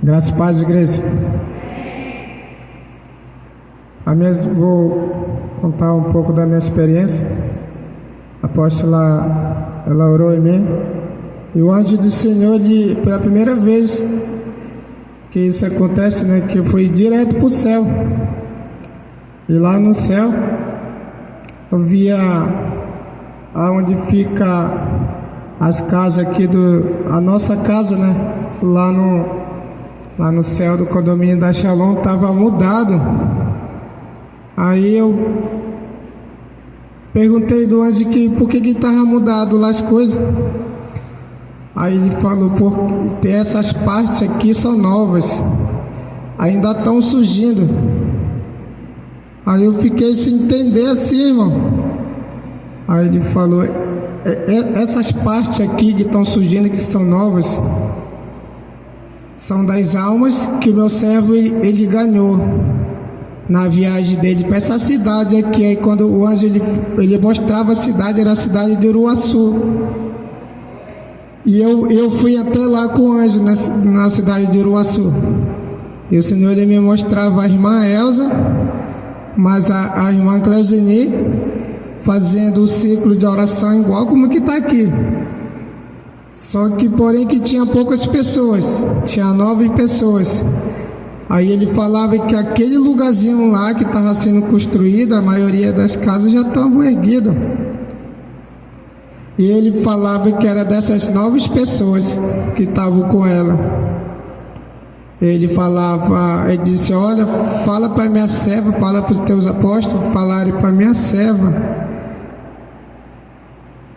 Graças e paz, igreja. Vou contar um pouco da minha experiência. A apóstola, ela orou em mim. E o anjo do Senhor, pela primeira vez que isso acontece, né, que eu fui direto para o céu. E lá no céu, eu via aonde fica as casas aqui a nossa casa, né, lá no céu do condomínio da Shalom, estava mudado. Aí eu perguntei do anjo por que estava mudado lá as coisas. Aí ele falou, porque essas partes aqui são novas, ainda estão surgindo. Aí eu fiquei sem entender assim, irmão. Aí ele falou, essas partes aqui que estão surgindo, que são novas, são das almas que o meu servo ele ganhou na viagem dele para essa cidade aqui. Aí quando o anjo ele mostrava a cidade, era a cidade de Uruaçu. E eu fui até lá com o anjo na cidade de Uruaçu. E o Senhor ele me mostrava a irmã Elza, mas a irmã Cleuzeni fazendo o ciclo de oração igual como que está aqui. Só que porém que tinha poucas pessoas, tinha 9 pessoas. Aí ele falava que aquele lugarzinho lá que estava sendo construído, a maioria das casas já estavam erguidas. E ele falava que era dessas 9 pessoas que estavam com ela. Ele disse, olha, fala para minha serva, fala para os teus apóstolos falarem para minha serva.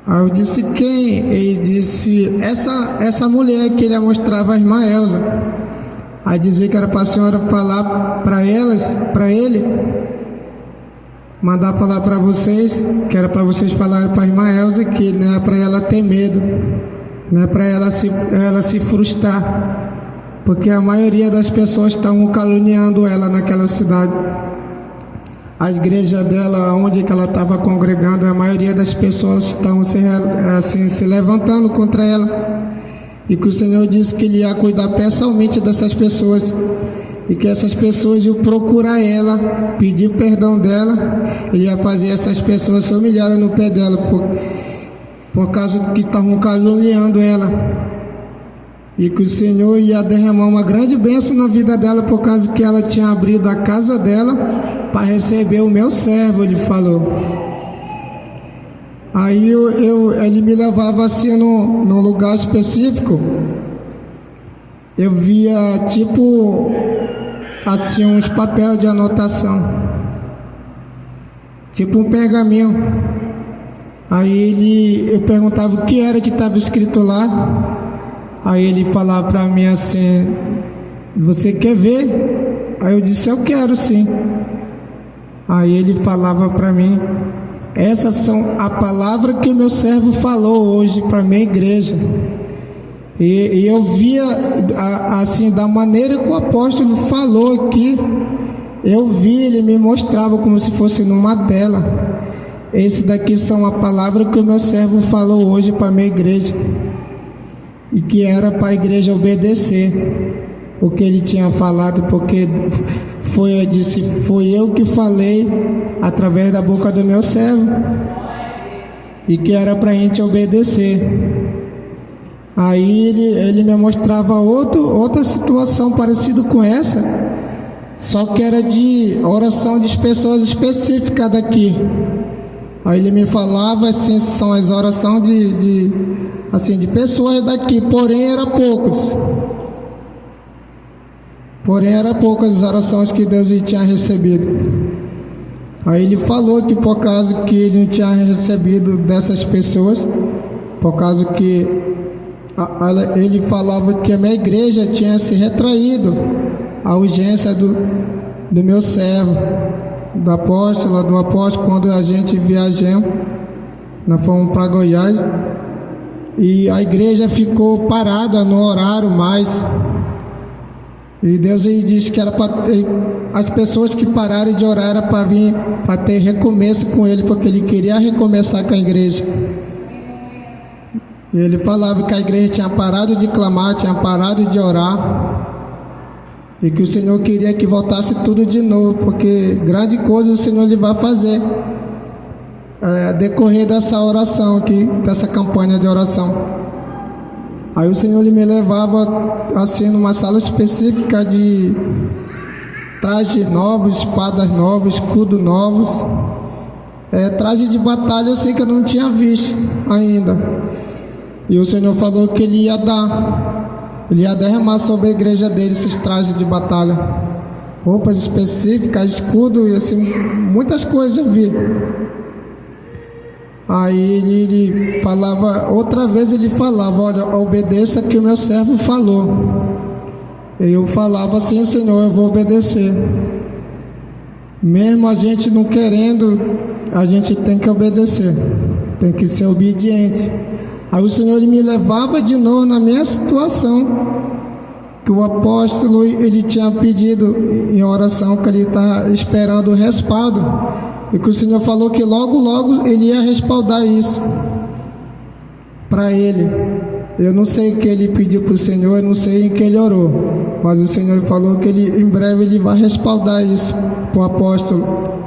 Aí eu disse, quem? Ele disse, essa mulher que ele mostrava, a irmã Elza. Aí dizia que era para a senhora falar para ele, mandar falar para vocês, que era para vocês falarem para a irmã Elza que não é para ela ter medo, não é para ela se frustrar, porque a maioria das pessoas estavam caluniando ela naquela cidade. A igreja dela, onde que ela estava congregando, a maioria das pessoas estavam se levantando contra ela. E que o Senhor disse que Ele ia cuidar pessoalmente dessas pessoas. E que essas pessoas iam procurar ela, pedir perdão dela. Ele ia fazer essas pessoas se humilharem no pé dela, por causa que estavam caluniando ela. E que o Senhor ia derramar uma grande bênção na vida dela, por causa que ela tinha abrido a casa dela para receber o meu servo, ele falou. Aí ele me levava assim num lugar específico. Eu via tipo assim uns papéis de anotação, tipo um pergaminho. Aí eu perguntava o que era que estava escrito lá. Aí ele falava para mim assim, você quer ver? Aí eu disse, eu quero sim. Aí ele falava para mim, essas são a palavra que o meu servo falou hoje para a minha igreja. E eu via assim, da maneira que o apóstolo falou aqui, eu vi, ele me mostrava como se fosse numa tela. Esse daqui são a palavra que o meu servo falou hoje para a minha igreja. E que era para a igreja obedecer o que ele tinha falado, porque eu disse, foi eu que falei através da boca do meu servo, e que era para a gente obedecer. Aí ele me mostrava outra situação parecida com essa, só que era de oração de pessoas específicas daqui. Aí ele me falava assim, são as orações de pessoas daqui, porém eram poucos. Porém eram poucas as orações que Deus tinha recebido. Aí ele falou que por causa que ele não tinha recebido dessas pessoas, por causa que ele falava que a minha igreja tinha se retraído a urgência do meu servo, do apóstolo, quando a gente viajamos, nós fomos para Goiás, e a igreja ficou parada no horário mais. E Deus ele disse que era para as pessoas que pararam de orar era para vir, para ter recomeço com ele, porque ele queria recomeçar com a igreja. E ele falava que a igreja tinha parado de clamar, tinha parado de orar, e que o Senhor queria que voltasse tudo de novo, porque grande coisa o Senhor lhe vai fazer decorrer dessa oração aqui, dessa campanha de oração. Aí o Senhor ele me levava assim numa sala específica de trajes novos, espadas novas, escudos novos, traje de batalha assim que eu não tinha visto ainda. E o Senhor falou que Ele ia derramar sobre a igreja dele esses trajes de batalha, roupas específicas, escudo e assim, muitas coisas eu vi. Aí ele falava, outra vez ele falava, olha, obedeça que o meu servo falou. Eu falava assim, Senhor, eu vou obedecer. Mesmo a gente não querendo, a gente tem que obedecer, tem que ser obediente. Aí o Senhor ele me levava de novo na minha situação, que o apóstolo ele tinha pedido em oração, que ele estava esperando o respaldo, e que o Senhor falou que logo, logo ele ia respaldar isso para ele. Eu não sei o que ele pediu para o Senhor, eu não sei em que ele orou, mas o Senhor falou que ele, em breve ele vai respaldar isso para o apóstolo.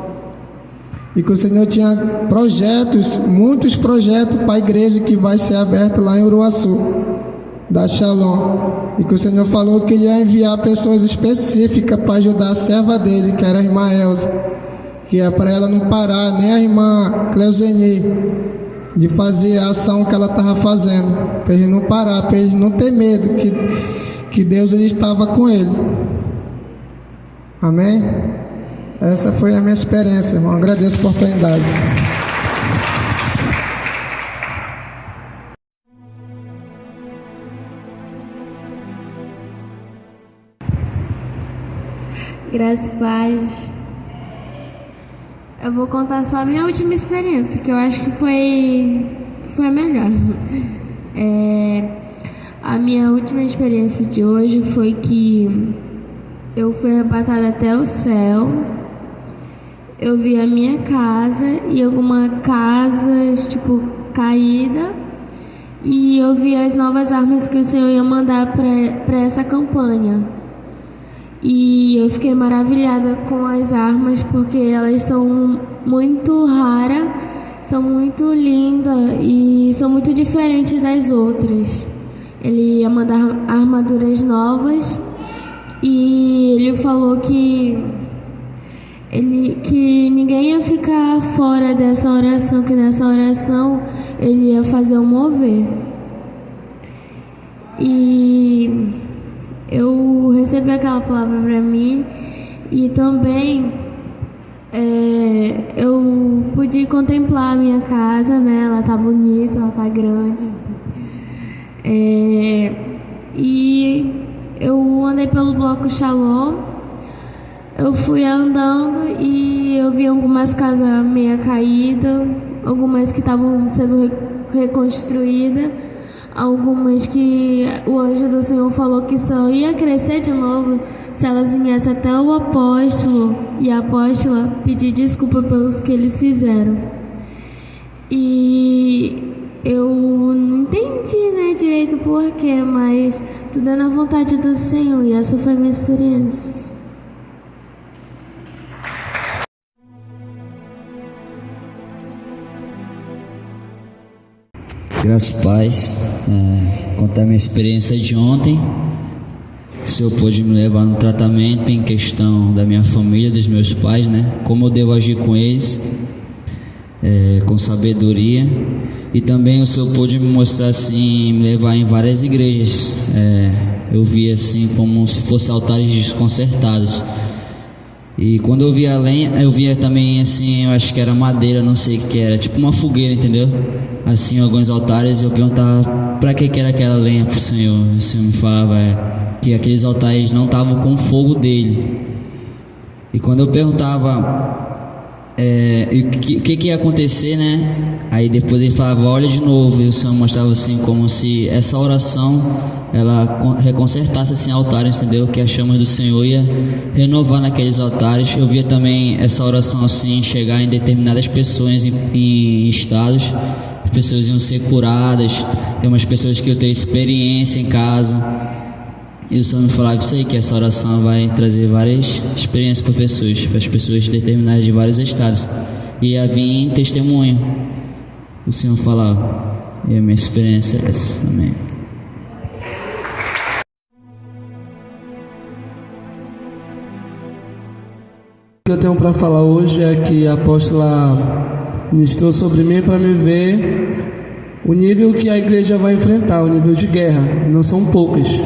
E que o Senhor tinha projetos, muitos projetos para a igreja que vai ser aberta lá em Uruaçu, da Shalom. E que o Senhor falou que ele ia enviar pessoas específicas para ajudar a serva dele, que era a irmã Elza, que é para ela não parar, nem a irmã Cleuzeni, de fazer a ação que ela estava fazendo, para ele não parar, para ele não ter medo, que Deus ele estava com ele. Amém? Essa foi a minha experiência, irmão. Agradeço a oportunidade. Graças e paz. Eu vou contar só a minha última experiência, que eu acho que foi a melhor. A minha última experiência de hoje foi que eu fui arrebatada até o céu. Eu vi a minha casa e algumas casas, tipo, caída. E eu vi as novas armas que o Senhor ia mandar para essa campanha. E eu fiquei maravilhada com as armas, porque elas são muito raras, são muito lindas e são muito diferentes das outras. Ele ia mandar armaduras novas e ele falou que ninguém ia ficar fora dessa oração, que nessa oração ele ia fazer um mover. E eu recebi aquela palavra para mim e também eu pude contemplar a minha casa, né? Ela tá bonita, ela tá grande. E eu andei pelo bloco Shalom. Eu fui andando e eu vi algumas casas meio caídas, algumas que estavam sendo reconstruídas, algumas que o anjo do Senhor falou que só ia crescer de novo se elas viessem até o apóstolo e a apóstola pedir desculpa pelos que eles fizeram. E eu não entendi, né, direito o porquê, mas tudo é na vontade do Senhor e essa foi a minha experiência. Graças a paz, contar minha experiência de ontem. O Senhor pôde me levar no tratamento em questão da minha família, dos meus pais, né? Como eu devo agir com eles, com sabedoria. E também o Senhor pôde me mostrar assim, me levar em várias igrejas. Eu vi assim como se fossem altares desconcertados. E quando eu via a lenha, eu via também assim, eu acho que era madeira, não sei o que era, tipo uma fogueira, entendeu? Assim, alguns altares, eu perguntava para que era aquela lenha pro Senhor. O Senhor me falava que aqueles altares não estavam com o fogo dele. E quando eu perguntava o que ia acontecer, né? Aí depois ele falava, olha de novo, e o Senhor mostrava assim como se essa oração ela reconcertasse assim altares, entendeu? Que as chamas do Senhor ia renovar naqueles altares. Eu via também essa oração assim chegar em determinadas pessoas em estados. As pessoas iam ser curadas. Tem umas pessoas que eu tenho experiência em casa, E o Senhor me falava isso aí, que essa oração vai trazer várias experiências para as pessoas determinadas de vários estados. E ia vir em testemunho. O Senhor falava. E a minha experiência é essa. Amém. O que eu tenho para falar hoje é que a apóstola ministrou sobre mim para me ver o nível que a igreja vai enfrentar, o nível de guerra, e não são poucas.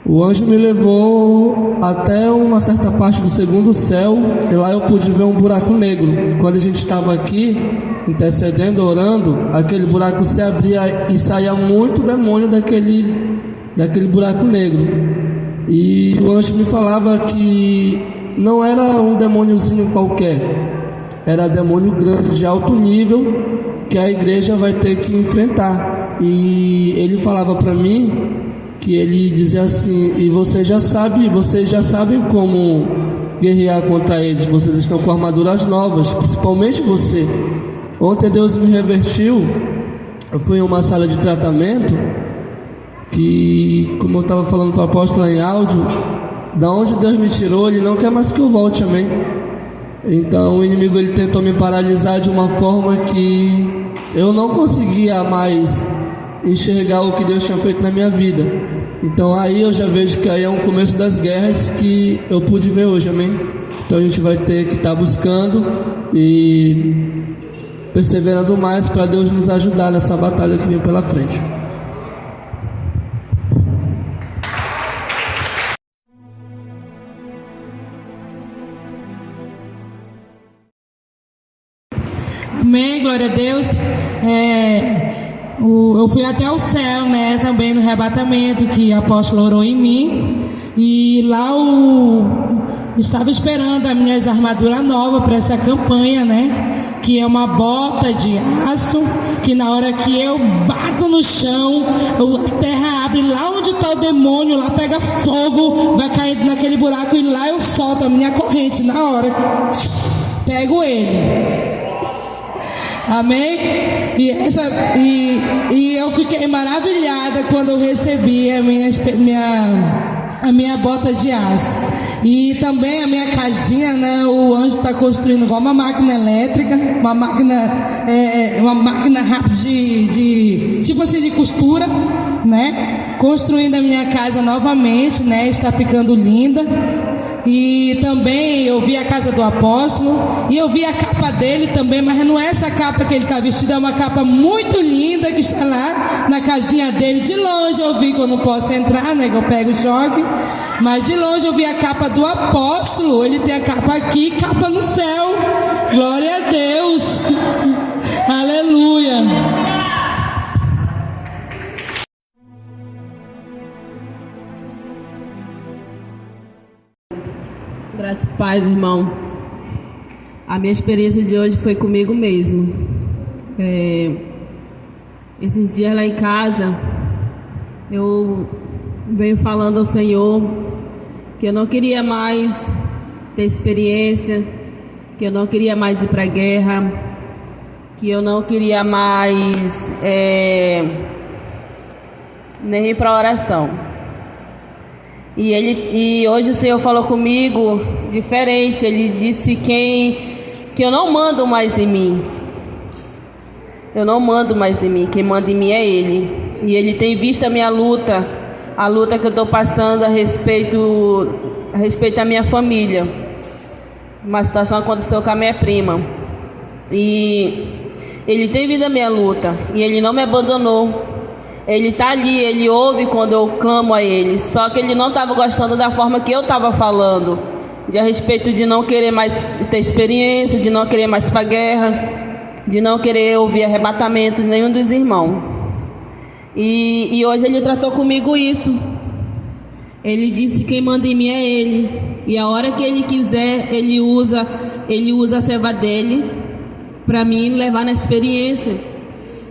O anjo me levou até uma certa parte do segundo céu, e lá eu pude ver um buraco negro. Quando a gente estava aqui, intercedendo, orando, aquele buraco se abria e saía muito demônio daquele buraco negro. E o anjo me falava que não era um demôniozinho qualquer, era demônio grande, de alto nível, que a igreja vai ter que enfrentar. E ele falava para mim que ele dizia assim: e vocês já sabem como guerrear contra eles, vocês estão com armaduras novas, principalmente você. Ontem Deus me revertiu, eu fui em uma sala de tratamento, que, como eu estava falando para o apóstolo em áudio, da onde Deus me tirou, Ele não quer mais que eu volte, amém? Então o inimigo ele tentou me paralisar de uma forma que eu não conseguia mais enxergar o que Deus tinha feito na minha vida. Então aí eu já vejo que aí é um começo das guerras que eu pude ver hoje, amém? Então a gente vai ter que estar buscando e perseverando mais para Deus nos ajudar nessa batalha que vem pela frente. Amém, glória a Deus. Eu fui até o céu, né, também no arrebatamento, que o apóstolo orou em mim. E lá estava esperando as minhas armaduras novas para essa campanha, né? Que é uma bota de aço, que na hora que eu bato no chão, a terra abre, lá onde está o demônio, lá pega fogo, vai cair naquele buraco, e lá eu solto a minha corrente na hora. Pego ele. Amém? E eu fiquei maravilhada quando eu recebi a minha bota de aço. E também a minha casinha, né? O anjo está construindo igual uma máquina elétrica, uma máquina rápida de tipo assim, de costura, né? Construindo a minha casa novamente, né? Está ficando linda. E também eu vi a casa do apóstolo, e eu vi a capa dele também, mas não é essa capa que ele está vestido, é uma capa muito linda que está lá na casinha dele. De longe eu vi, que eu não posso entrar, né, que eu pego choque, mas de longe eu vi a capa do apóstolo. Ele tem a capa aqui, capa no céu. Glória a Deus. Aleluia. Graças e paz, irmão. A minha experiência de hoje foi comigo mesmo. Esses dias lá em casa, eu venho falando ao Senhor que eu não queria mais ter experiência, que eu não queria mais ir para a guerra, que eu não queria mais nem ir para a oração. E hoje o Senhor falou comigo diferente. Ele disse que eu não mando mais em mim. Eu não mando mais em mim. Quem manda em mim é Ele. E Ele tem visto a minha luta, a luta que eu estou passando a respeito da minha família. Uma situação aconteceu com a minha prima. E Ele tem visto a minha luta. E Ele não me abandonou. Ele está ali, Ele ouve quando eu clamo a Ele. Só que Ele não estava gostando da forma que eu estava falando, a respeito de não querer mais ter experiência, de não querer mais ir para a guerra, de não querer ouvir arrebatamento de nenhum dos irmãos. E hoje Ele tratou comigo isso. Ele disse que quem manda em mim é Ele. E a hora que Ele quiser, Ele usa a serva dEle para mim levar na experiência.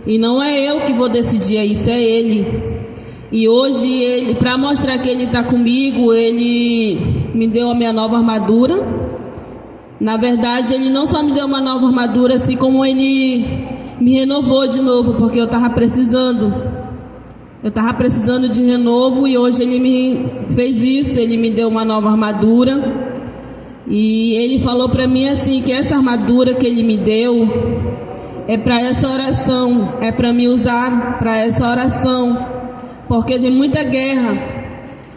E não é eu que vou decidir isso, é Ele. E hoje, Ele, para mostrar que Ele está comigo, Ele me deu a minha nova armadura. Na verdade, Ele não só me deu uma nova armadura, assim como Ele me renovou de novo, porque eu estava precisando. Eu estava precisando de renovo e hoje ele me fez isso, ele me deu uma nova armadura. E ele falou para mim assim, que essa armadura que ele me deu é para essa oração, é para me usar para essa oração, porque tem muita guerra.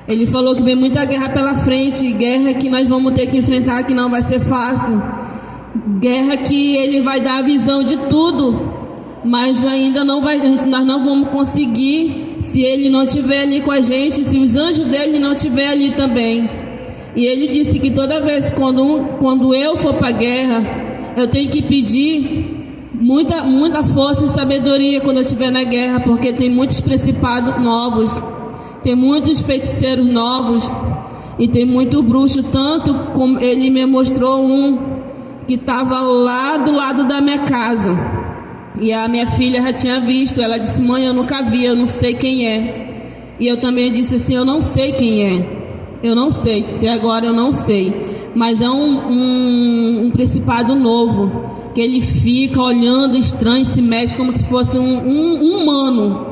Ele falou que vem muita guerra pela frente, guerra que nós vamos ter que enfrentar, que não vai ser fácil, guerra que ele vai dar a visão de tudo, mas ainda não vai, nós não vamos conseguir se ele não estiver ali com a gente, se os anjos dele não estiver ali também. E ele disse que toda vez quando eu for para a guerra, eu tenho que pedir muita força e sabedoria quando eu estiver na guerra, porque tem muitos principados novos, tem muitos feiticeiros novos e tem muito bruxo, tanto como ele me mostrou um que estava lá do lado da minha casa. E a minha filha já tinha visto, ela disse: mãe, eu nunca vi, eu não sei quem é. E eu também disse assim: eu não sei quem é. Eu não sei, até agora eu não sei. Mas é um principado novo, que ele fica olhando estranho, se mexe como se fosse um humano.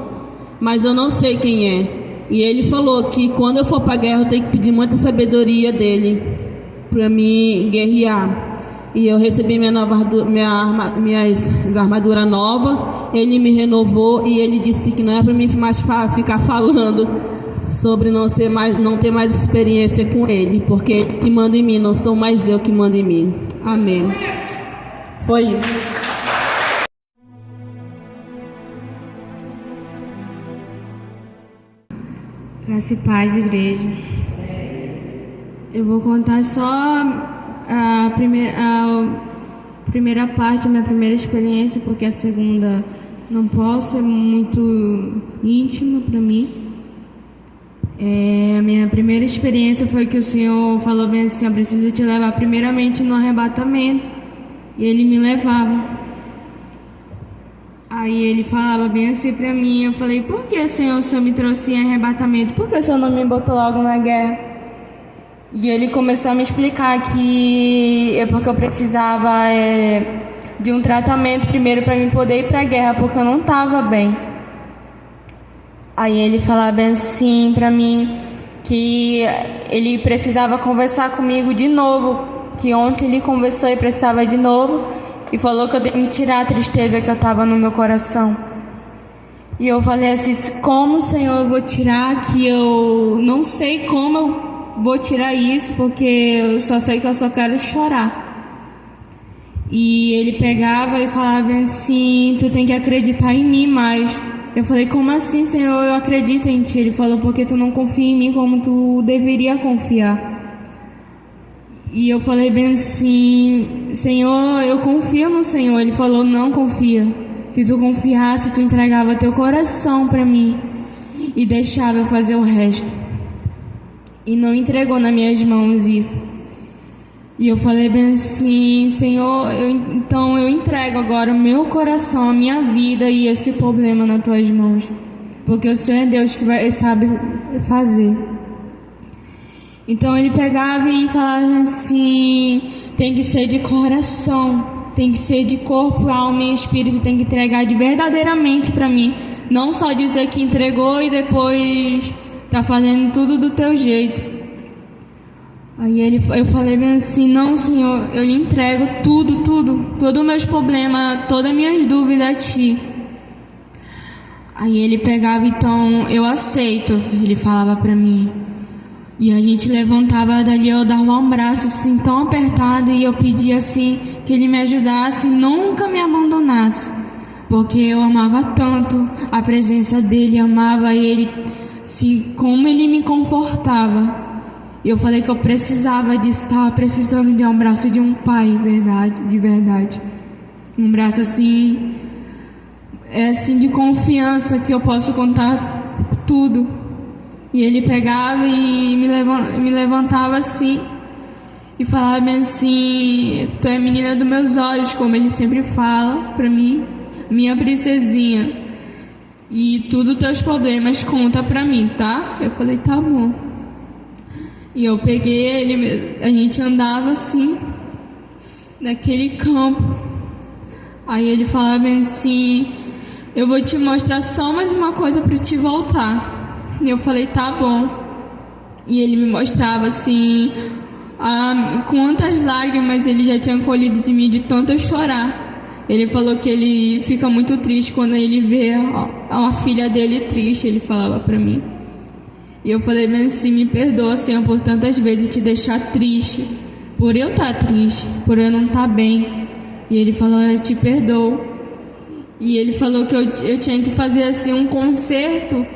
Mas eu não sei quem é. E ele falou que quando eu for para a guerra eu tenho que pedir muita sabedoria dele para me guerrear. E eu recebi minhas armaduras novas. Ele me renovou e ele disse que não é para mim mais ficar falando sobre não ter mais experiência com ele, porque ele que manda em mim, não sou mais eu que mando em mim. Amém. Foi isso. Graça e paz, igreja. Eu vou contar só a primeira parte, a minha primeira experiência, porque a segunda não posso, é muito íntima para mim. A minha primeira experiência foi que o Senhor falou bem assim: eu preciso te levar primeiramente no arrebatamento. E Ele me levava. Aí Ele falava bem assim pra mim. Eu falei: por que, Senhor, o Senhor me trouxe em arrebatamento? Por que o Senhor não me botou logo na guerra? E Ele começou a me explicar que é porque eu precisava de um tratamento primeiro para mim poder ir pra guerra, porque eu não estava bem. Aí ele falava bem assim pra mim que ele precisava conversar comigo de novo, que ontem ele conversou e precisava de novo, e falou que eu tenho que tirar a tristeza que eu estava no meu coração. E eu falei assim: como, Senhor, eu vou tirar? Que eu não sei como eu vou tirar isso, porque eu só sei que eu só quero chorar. E ele pegava e falava assim: tu tem que acreditar em mim mais. Eu falei: como assim, Senhor? Eu acredito em Ti. Ele falou: porque tu não confia em mim como tu deveria confiar. E eu falei bem assim: Senhor, eu confio no Senhor. Ele falou: não confia. Se tu confiasse, tu entregava teu coração para mim e deixava eu fazer o resto. E não entregou nas minhas mãos isso. E eu falei bem assim: Senhor, então eu entrego agora o meu coração, a minha vida e esse problema nas tuas mãos, porque o Senhor é Deus que sabe fazer. Então ele pegava e falava assim: tem que ser de coração, tem que ser de corpo, alma e espírito, tem que entregar de verdadeiramente para mim, não só dizer que entregou e depois tá fazendo tudo do teu jeito. Aí eu falei bem assim: não, Senhor, eu lhe entrego todos os meus problemas, todas as minhas dúvidas a Ti. Aí ele pegava: então eu aceito, ele falava pra mim. E a gente levantava dali, eu dava um abraço assim tão apertado, e eu pedia assim que ele me ajudasse e nunca me abandonasse, porque eu amava tanto a presença dele, amava ele, assim, como ele me confortava. E eu falei que eu precisava disso, estava precisando de um abraço de um pai, de verdade. Um abraço assim, assim de confiança, que eu posso contar tudo. E ele pegava e me levantava assim e falava bem assim: tu é a menina dos meus olhos, como ele sempre fala pra mim, minha princesinha. E tudo teus problemas conta pra mim, tá? Eu falei: tá bom. E eu peguei ele, a gente andava assim, naquele campo. Aí ele falava bem assim: eu vou te mostrar só mais uma coisa para te voltar. E eu falei, tá bom. E ele me mostrava assim, quantas lágrimas ele já tinha colhido de mim de tanto eu chorar. Ele falou que ele fica muito triste quando ele vê a filha dele triste, ele falava para mim. E eu falei, mas assim, me perdoa, Senhor, por tantas vezes te deixar triste, por eu estar triste, por eu não estar bem. E ele falou, eu te perdoo. E ele falou que eu tinha que fazer assim um conserto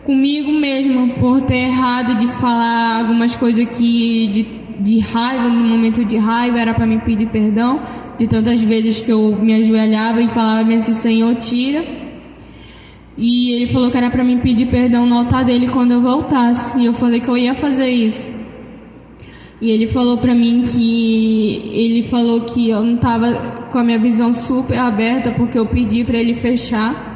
comigo mesmo, por ter errado de falar algumas coisas que de raiva, no momento de raiva, era para me pedir perdão, de tantas vezes que eu me ajoelhava e falava assim, Senhor, tira. E ele falou que era para mim pedir perdão no altar dele quando eu voltasse. E eu falei que eu ia fazer isso. E ele falou para mim que eu não estava com a minha visão super aberta, porque eu pedi para ele fechar.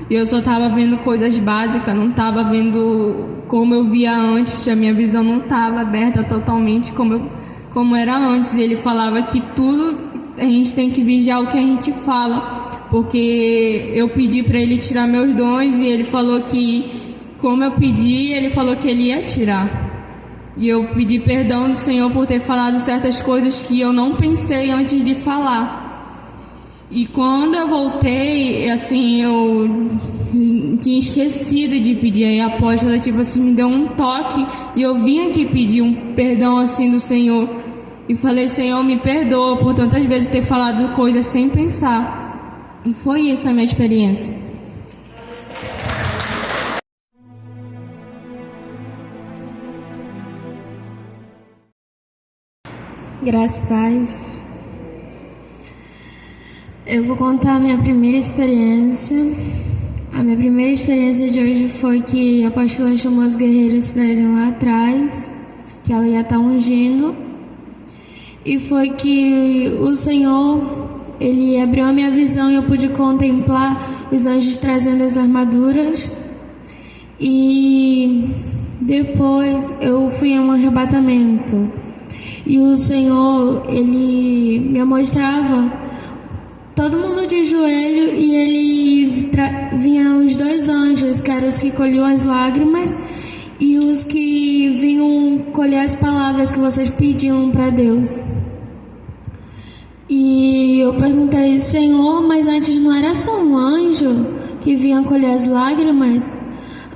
E eu só estava vendo coisas básicas, não estava vendo como eu via antes. A minha visão não estava aberta totalmente como era antes. E ele falava que tudo a gente tem que vigiar o que a gente fala. Porque eu pedi para ele tirar meus dons e ele falou que, como eu pedi, ele falou que ele ia tirar. E eu pedi perdão do Senhor por ter falado certas coisas que eu não pensei antes de falar. E quando eu voltei, assim, eu tinha esquecido de pedir. Aí a apóstola, tipo assim, me deu um toque e eu vim aqui pedir um perdão, assim, do Senhor. E falei, Senhor, me perdoa por tantas vezes ter falado coisas sem pensar. E foi essa a minha experiência. Graças a Deus. Eu vou contar a minha primeira experiência. A minha primeira experiência de hoje foi que a apóstola chamou os guerreiros para irem lá atrás, que ela ia estar ungindo. E foi que o Senhor, Ele abriu a minha visão e eu pude contemplar os anjos trazendo as armaduras. E depois eu fui em um arrebatamento. E o Senhor, Ele me mostrava todo mundo de joelho e Ele vinha os dois anjos, que eram os que colhiam as lágrimas e os que vinham colher as palavras que vocês pediam para Deus. E eu perguntei, Senhor, mas antes não era só um anjo que vinha colher as lágrimas?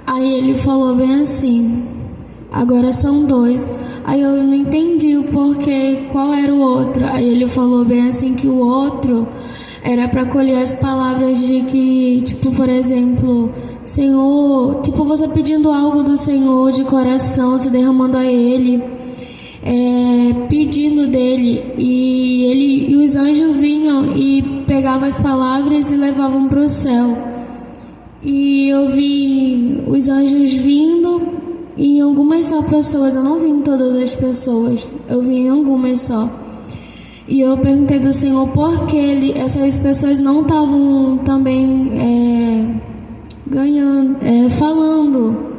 Aí ele falou bem assim, agora são dois. Aí eu não entendi o porquê, qual era o outro. Aí ele falou bem assim que o outro era para colher as palavras de que, tipo, por exemplo, Senhor, tipo você pedindo algo do Senhor de coração, se derramando a Ele, pedindo dele, e os anjos vinham e pegavam as palavras e levavam para o céu. E eu vi os anjos vindo em algumas só pessoas, eu não vi em todas as pessoas, eu vi em algumas só. E eu perguntei do Senhor por que essas pessoas não estavam também falando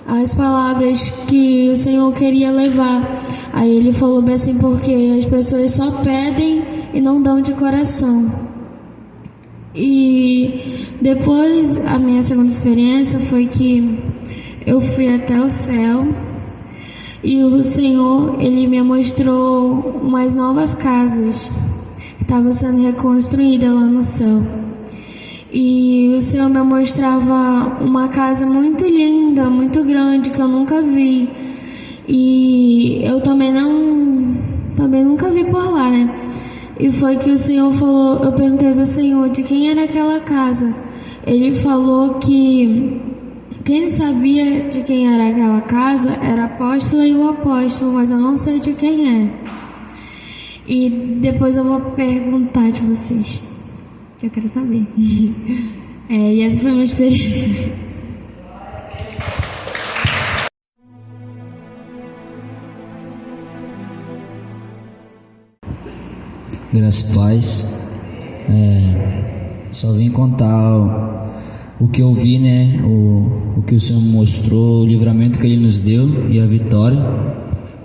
as palavras que o Senhor queria levar. Aí ele falou bem assim, porque as pessoas só pedem e não dão de coração. E depois, a minha segunda experiência foi que eu fui até o céu e o Senhor, Ele me mostrou umas novas casas que estavam sendo reconstruídas lá no céu. E o Senhor me mostrava uma casa muito linda, muito grande, que eu nunca vi. E eu também nunca vi por lá, né? E foi que o Senhor falou, eu perguntei do Senhor de quem era aquela casa. Ele falou que quem sabia de quem era aquela casa era a apóstola e o apóstolo, mas eu não sei de quem é. E depois eu vou perguntar de vocês, que eu quero saber. E essa foi a minha experiência. Graças a paz. Só vim contar o que eu vi, né? O que o Senhor mostrou, o livramento que Ele nos deu e a vitória.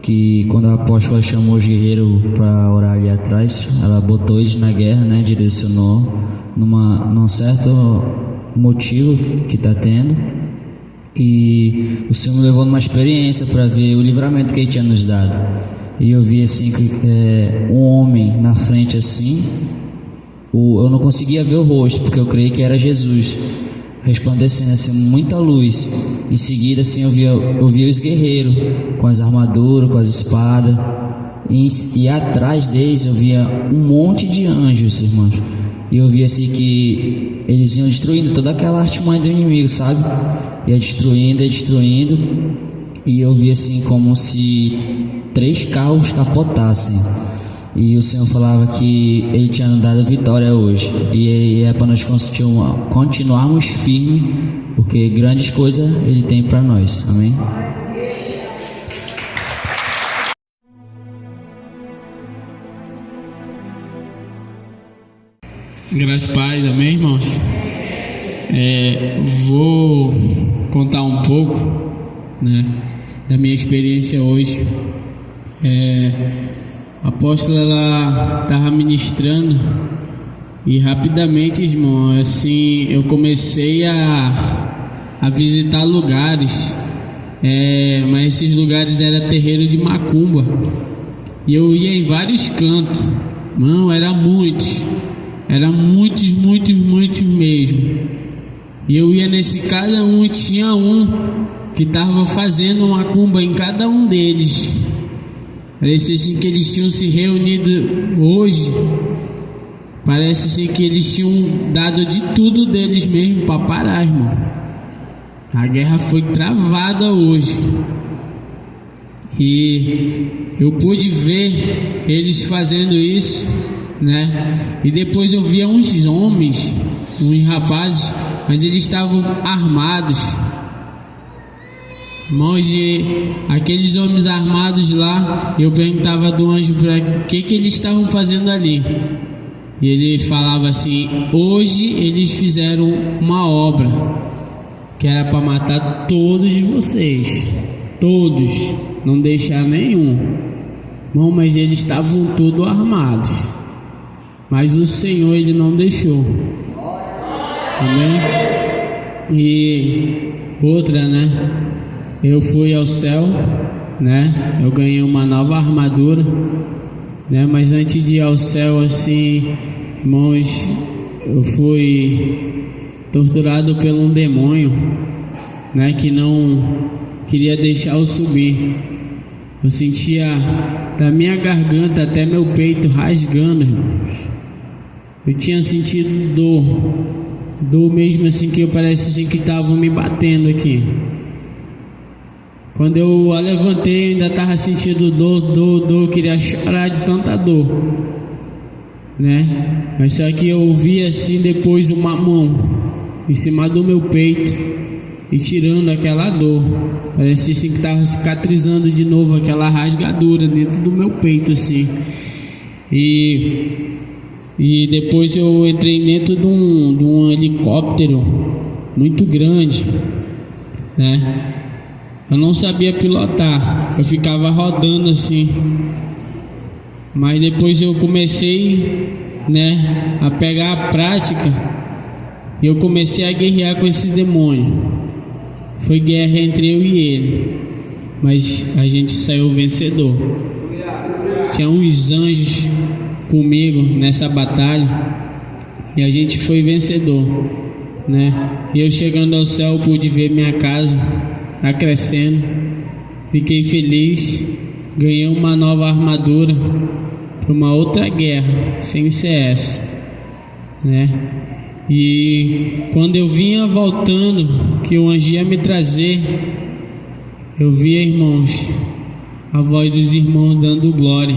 Que quando a apóstola chamou os guerreiros para orar ali atrás, ela botou eles na guerra, né? Direcionou num certo motivo que está tendo. E o Senhor me levou numa experiência para ver o livramento que Ele tinha nos dado. E eu vi assim que um homem na frente assim, eu não conseguia ver o rosto, porque eu creio que era Jesus resplandecendo assim, muita luz. Em seguida assim eu via os guerreiros com as armaduras, com as espadas, e atrás deles eu via um monte de anjos, irmãos. E eu via assim que eles iam destruindo toda aquela artimanha do inimigo, sabe? Ia destruindo, e eu via assim como se 3 carros capotassem. E o Senhor falava que Ele tinha nos dado vitória hoje, e é para nós continuarmos firmes, porque grandes coisas Ele tem para nós. Amém? Graças a Deus, amém, irmãos? Vou contar um pouco, né, da minha experiência hoje. A apóstola, ela estava ministrando e rapidamente, irmão, assim, eu comecei a visitar lugares, mas esses lugares eram terreiro de macumba, e eu ia em vários cantos, não, era muitos mesmo. E eu ia nesse cada um e tinha um que estava fazendo macumba em cada um deles. Parecia assim que eles tinham se reunido hoje. Parece assim que eles tinham dado de tudo deles mesmo para parar, irmão. A guerra foi travada hoje. E eu pude ver eles fazendo isso, né? E depois eu via uns homens, uns rapazes, mas eles estavam armados. Irmãos, aqueles homens armados lá, eu perguntava do anjo para que eles estavam fazendo ali. E ele falava assim: hoje eles fizeram uma obra que era para matar todos vocês, todos, não deixar nenhum. Irmão, mas eles estavam todos armados, mas o Senhor, Ele não deixou. Amém? E outra, né? Eu fui ao céu, né? Eu ganhei uma nova armadura, né? Mas antes de ir ao céu, assim, irmãos, eu fui torturado por um demônio, né? Que não queria deixar eu subir. Eu sentia da minha garganta até meu peito rasgando, irmãos. Eu tinha sentido dor mesmo, assim, que eu parece assim que estavam me batendo aqui. Quando eu a levantei, eu ainda estava sentindo dor, queria chorar de tanta dor, né? Mas só que eu vi assim depois uma mão em cima do meu peito e tirando aquela dor. Parecia assim que estava cicatrizando de novo aquela rasgadura dentro do meu peito, assim. E depois eu entrei dentro de um helicóptero muito grande, né? Eu não sabia pilotar, eu ficava rodando assim. Mas depois eu comecei, né, a pegar a prática e eu comecei a guerrear com esse demônio. Foi guerra entre eu e ele, mas a gente saiu vencedor. Tinha uns anjos comigo nessa batalha e a gente foi vencedor, né? E eu chegando ao céu pude ver minha casa tá crescendo, fiquei feliz, ganhei uma nova armadura para uma outra guerra, sem ser essa, né? E quando eu vinha voltando, que o anjo ia me trazer, eu via, irmãos, a voz dos irmãos dando glória.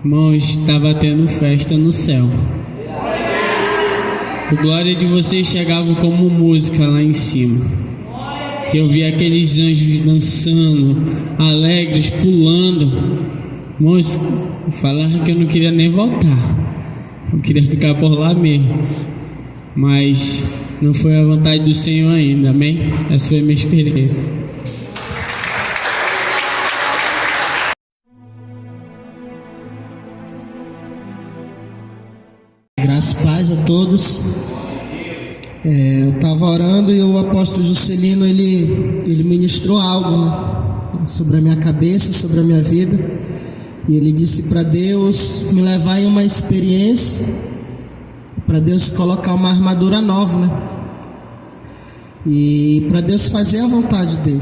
Irmãos, estava tendo festa no céu. A glória de vocês chegava como música lá em cima. Eu vi aqueles anjos dançando, alegres, pulando. Irmãos, falaram que eu não queria nem voltar. Eu queria ficar por lá mesmo. Mas não foi a vontade do Senhor ainda, amém? Essa foi a minha experiência. Graças e paz a todos. Eu estava orando e o apóstolo Juscelino, ele ministrou algo, né, sobre a minha cabeça, sobre a minha vida. E ele disse para Deus me levar em uma experiência, para Deus colocar uma armadura nova, né? E para Deus fazer a vontade dele.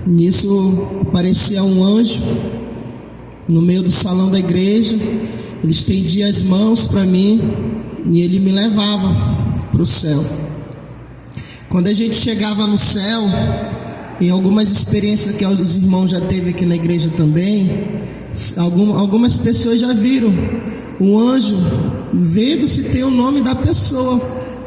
Nisso aparecia um anjo no meio do salão da igreja. Ele estendia as mãos para mim e ele me levava para o céu. Quando a gente chegava no céu, em algumas experiências que os irmãos já teve aqui na igreja também, algumas pessoas já viram o anjo vendo se tem o nome da pessoa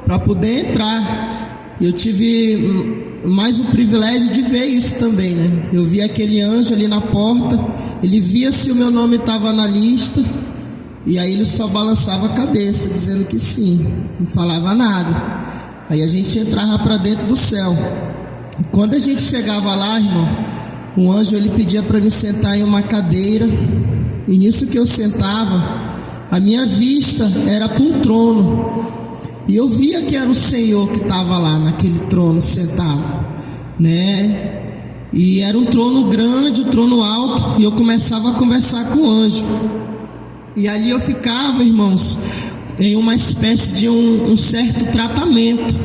para poder entrar. Eu tive mais o privilégio de ver isso também, né? Eu vi aquele anjo ali na porta, ele via se o meu nome estava na lista, e aí ele só balançava a cabeça, dizendo que sim, não falava nada. Aí a gente entrava para dentro do céu. Quando a gente chegava lá, irmão, o anjo ele pedia para me sentar em uma cadeira, e nisso que eu sentava, a minha vista era para um trono, e eu via que era o Senhor que estava lá naquele trono sentado, né? E era um trono grande, um trono alto, e eu começava a conversar com o anjo. E ali eu ficava, irmãos, em uma espécie de um certo tratamento.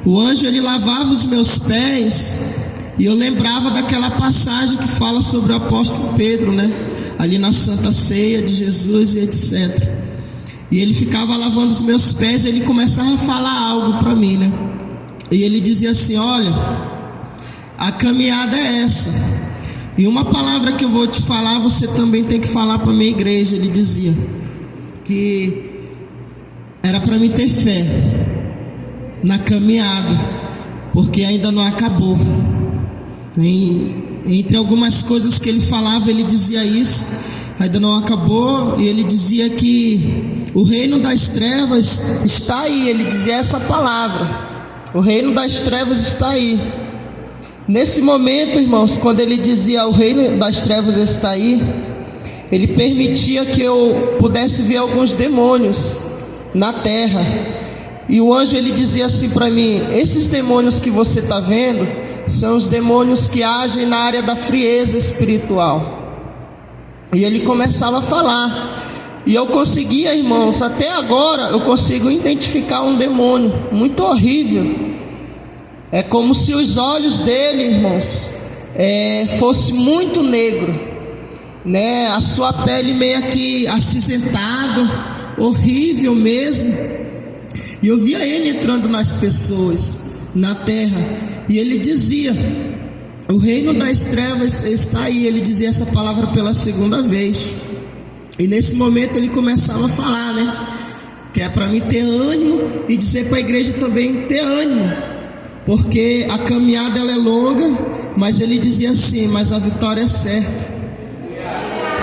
O anjo ele lavava os meus pés, e eu lembrava daquela passagem que fala sobre o apóstolo Pedro, né? Ali na Santa Ceia de Jesus e etc. E ele ficava lavando os meus pés, e ele começava a falar algo para mim, né? E ele dizia assim: olha, a caminhada é essa, e uma palavra que eu vou te falar, você também tem que falar para a minha igreja. Ele dizia que era para mim ter fé na caminhada, porque ainda não acabou. Entre algumas coisas que ele falava, ele dizia isso, ainda não acabou. E ele dizia que o reino das trevas está aí. Ele dizia essa palavra: o reino das trevas está aí. Nesse momento, irmãos, quando ele dizia o reino das trevas está aí, ele permitia que eu pudesse ver alguns demônios na terra. E o anjo ele dizia assim para mim: esses demônios que você está vendo são os demônios que agem na área da frieza espiritual. E ele começava a falar, e eu conseguia, irmãos, até agora eu consigo identificar um demônio muito horrível. É como se os olhos dele, irmãos, fosse muito negro, né? A sua pele meio que acinzentada, horrível mesmo. E eu via ele entrando nas pessoas, na terra, e ele dizia: o reino das trevas está aí. Ele dizia essa palavra pela segunda vez. E nesse momento ele começava a falar, né? Que é para mim ter ânimo, e dizer para a igreja também ter ânimo, porque a caminhada ela é longa, mas ele dizia assim: mas a vitória é certa.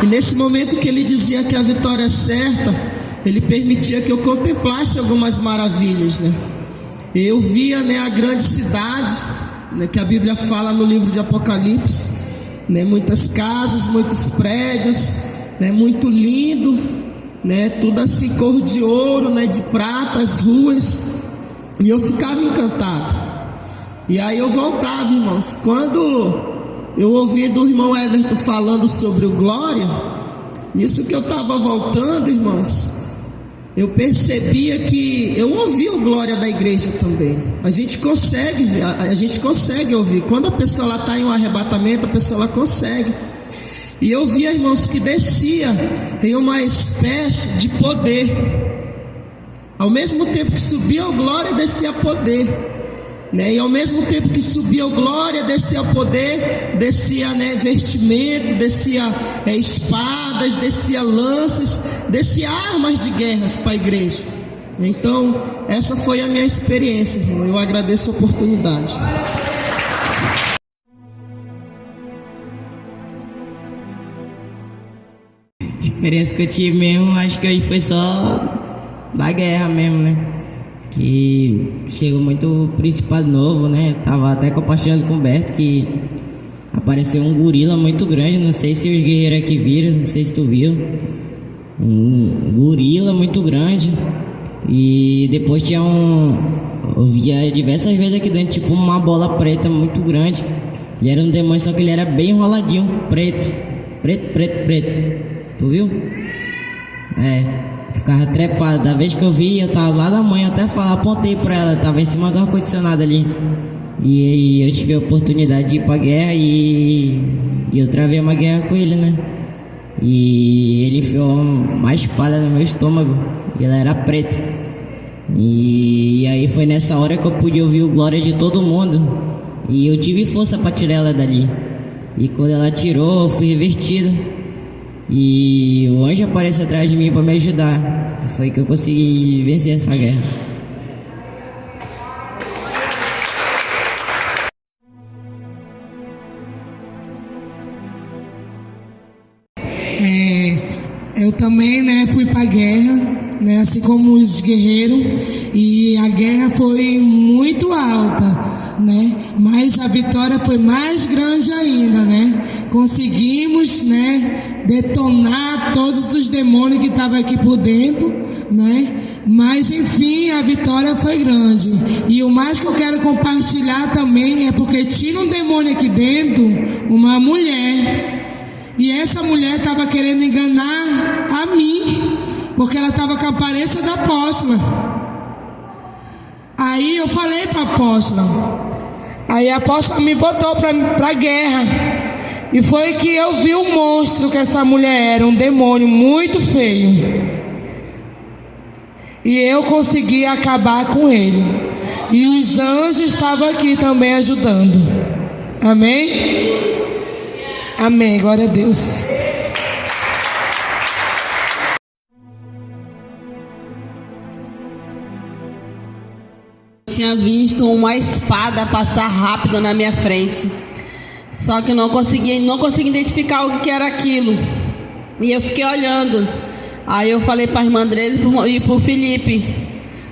E nesse momento que ele dizia que a vitória é certa, ele permitia que eu contemplasse algumas maravilhas, né? Eu via, né, a grande cidade, né, que a Bíblia fala no livro de Apocalipse, né? Muitas casas, muitos prédios, né? Muito lindo, né? Tudo assim cor de ouro, né? De prata, as ruas. E eu ficava encantado. E aí eu voltava, irmãos. Quando eu ouvi do irmão Everton falando sobre o glória, isso que eu estava voltando, irmãos, eu percebia que eu ouvi o glória da igreja também. A gente consegue ouvir. Quando a pessoa está em um arrebatamento, a pessoa ela consegue. E eu via, irmãos, que descia em uma espécie de poder. Ao mesmo tempo que subia o glória, descia poder, né? E ao mesmo tempo que subia o glória, descia poder, descia, né, vestimento, descia espadas, descia lanças, descia armas de guerras para a igreja. Então essa foi a minha experiência, irmão. Eu agradeço a oportunidade. A experiência que eu tive mesmo, acho que hoje foi só da guerra mesmo, né? Que chegou muito principado novo, né? Tava até compartilhando com o Berto que apareceu um gorila muito grande. Não sei se os guerreiros aqui viram, não sei se tu viu. Um gorila muito grande. E depois tinha eu via diversas vezes aqui dentro, tipo uma bola preta muito grande. Ele era um demônio, só que ele era bem enroladinho, preto. Tu viu? Ficava trepado. Da vez que eu vi, eu tava lá da mãe, até apontei pra ela, tava em cima do ar-condicionado ali. E eu tive a oportunidade de ir pra guerra e eu travei uma guerra com ele, né? E ele enfiou uma espada no meu estômago e ela era preta. E aí foi nessa hora que eu pude ouvir o glória de todo mundo. E eu tive força para tirar ela dali. E quando ela tirou, eu fui revertido. E o anjo apareceu atrás de mim para me ajudar. Foi que eu consegui vencer essa guerra. Eu também, né, fui para a guerra, né, assim como os guerreiros, e a guerra foi muito alta, né, mas a vitória foi mais grande ainda, né. Conseguimos, né, detonar todos os demônios que estavam aqui por dentro, né, mas enfim, a vitória foi grande. E o mais que eu quero compartilhar também é porque tinha um demônio aqui dentro, uma mulher. E essa mulher estava querendo enganar a mim, porque ela estava com a aparência da apóstola. Aí eu falei para a apóstola. Aí a apóstola me botou para a guerra. E foi que eu vi o monstro que essa mulher era, um demônio muito feio. E eu consegui acabar com ele. E os anjos estavam aqui também ajudando. Amém? Amém, glória a Deus. Eu tinha visto uma espada passar rápido na minha frente. Só que eu não consegui identificar o que era aquilo. E eu fiquei olhando. Aí eu falei para a irmã Andresa e para o Felipe.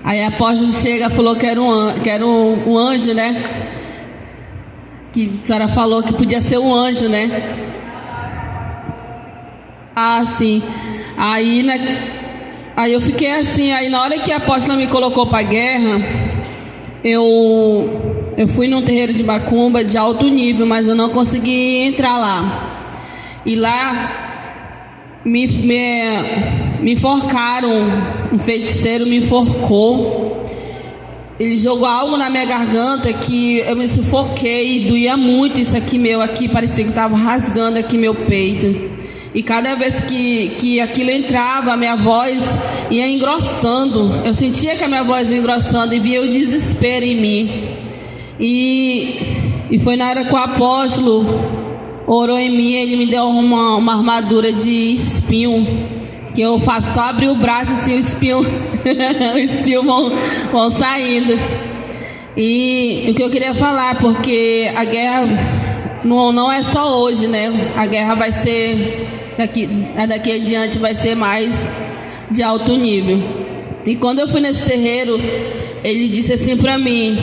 Aí a apóstolo chega e falou que era um anjo, né? Que a senhora falou que podia ser um anjo, né? Ah, sim. Aí eu fiquei assim. Aí na hora que a apóstola me colocou para a guerra, eu fui num terreiro de macumba de alto nível, mas eu não consegui entrar lá. E lá me enforcaram, um feiticeiro me enforcou. Ele jogou algo na minha garganta que eu me sufoquei e doía muito isso aqui meu, aqui parecia que estava rasgando aqui meu peito. E cada vez que aquilo entrava, a minha voz ia engrossando. Eu sentia que a minha voz ia engrossando e via o desespero em mim. E foi na hora que o apóstolo orou em mim, ele me deu uma armadura de espinho. Que eu faço só abrir o braço assim, o espinho vão saindo. E o que eu queria falar, porque a guerra não é só hoje, né? A guerra vai ser, daqui adiante vai ser mais de alto nível. E quando eu fui nesse terreiro, ele disse assim pra mim,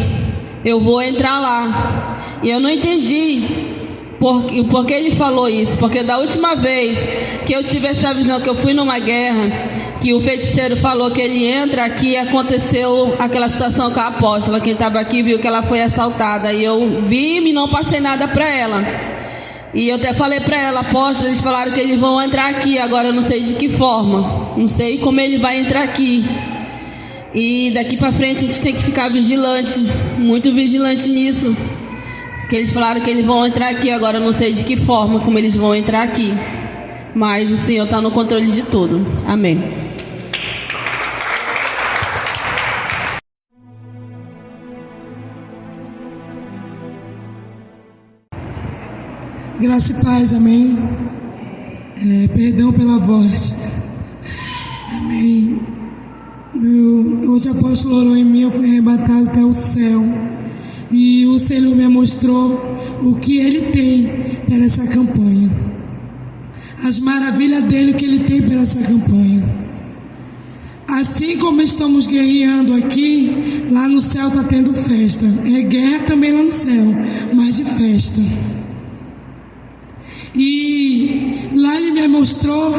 eu vou entrar lá. E eu não entendi porque ele falou isso, porque da última vez que eu tive essa visão, que eu fui numa guerra, que o feiticeiro falou que ele entra aqui, aconteceu aquela situação com a apóstola. Quem estava aqui viu que ela foi assaltada, e eu vi e não passei nada para ela. E eu até falei para ela, apóstola, eles falaram que eles vão entrar aqui, agora eu não sei de que forma, não sei como ele vai entrar aqui. E daqui para frente a gente tem que ficar vigilante, muito vigilante nisso. Que eles falaram que eles vão entrar aqui, agora eu não sei de que forma, como eles vão entrar aqui. Mas o Senhor está no controle de tudo. Amém. Graça e paz, amém. Perdão pela voz. Amém. Hoje o apóstolo orou em mim, eu fui arrebatado até o céu. E o Senhor me mostrou o que Ele tem para essa campanha. As maravilhas dEle que Ele tem para essa campanha. Assim como estamos guerreando aqui, lá no céu está tendo festa. É guerra também lá no céu, mas de festa. E lá Ele me mostrou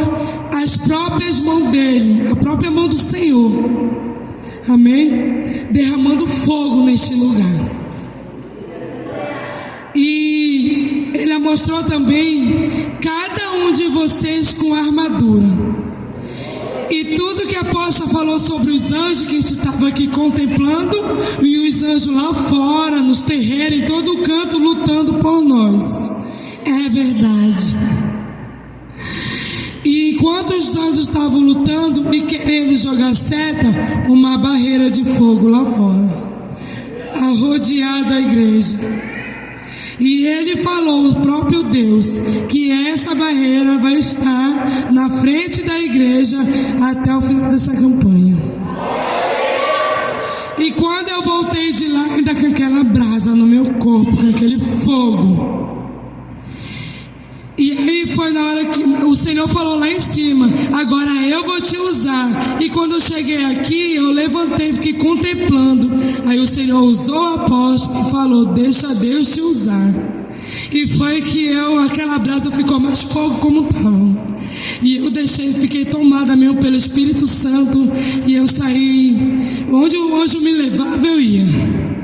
as próprias mãos dEle, a própria mão do Senhor. Amém? Derramando fogo neste lugar. E ele mostrou também cada um de vocês com armadura. E tudo que a apóstola falou sobre os anjos que a gente estava aqui contemplando, e os anjos lá fora, nos terreiros, em todo canto, lutando por nós. É verdade. E enquanto os anjos estavam lutando e querendo jogar seta, uma barreira de fogo lá fora, arrodeada a igreja. E ele falou, o próprio Deus, que essa barreira vai estar na frente da igreja até o final dessa campanha. E quando eu voltei de lá, ainda com aquela brasa no meu corpo, com aquele fogo. E aí foi na hora que o Senhor falou lá em cima, agora eu vou te usar. E quando eu cheguei aqui, eu levantei, fiquei contemplando. Aí o Senhor usou o apóstolo e falou, deixa Deus te usar. E foi que aquela brasa ficou mais fogo como estava. E eu fiquei tomada mesmo pelo Espírito Santo. E eu saí, onde o anjo me levava eu ia.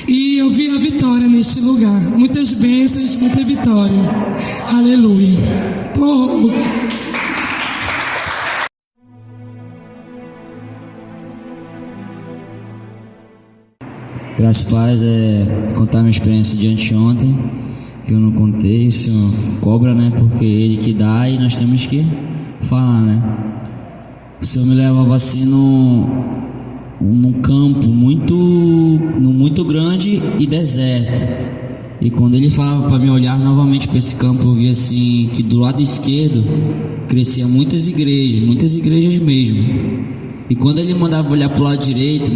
E eu vi a vitória neste lugar. Muitas bênçãos, muita vitória. Aleluia. Graças a paz, contar minha experiência de anteontem, que eu não contei, o Senhor cobra, né? Porque Ele que dá e nós temos que falar, né? O Senhor me levava assim num campo muito grande e deserto. E quando Ele falava para mim olhar novamente para esse campo, eu via assim que do lado esquerdo crescia muitas igrejas mesmo. E quando Ele mandava olhar para o lado direito,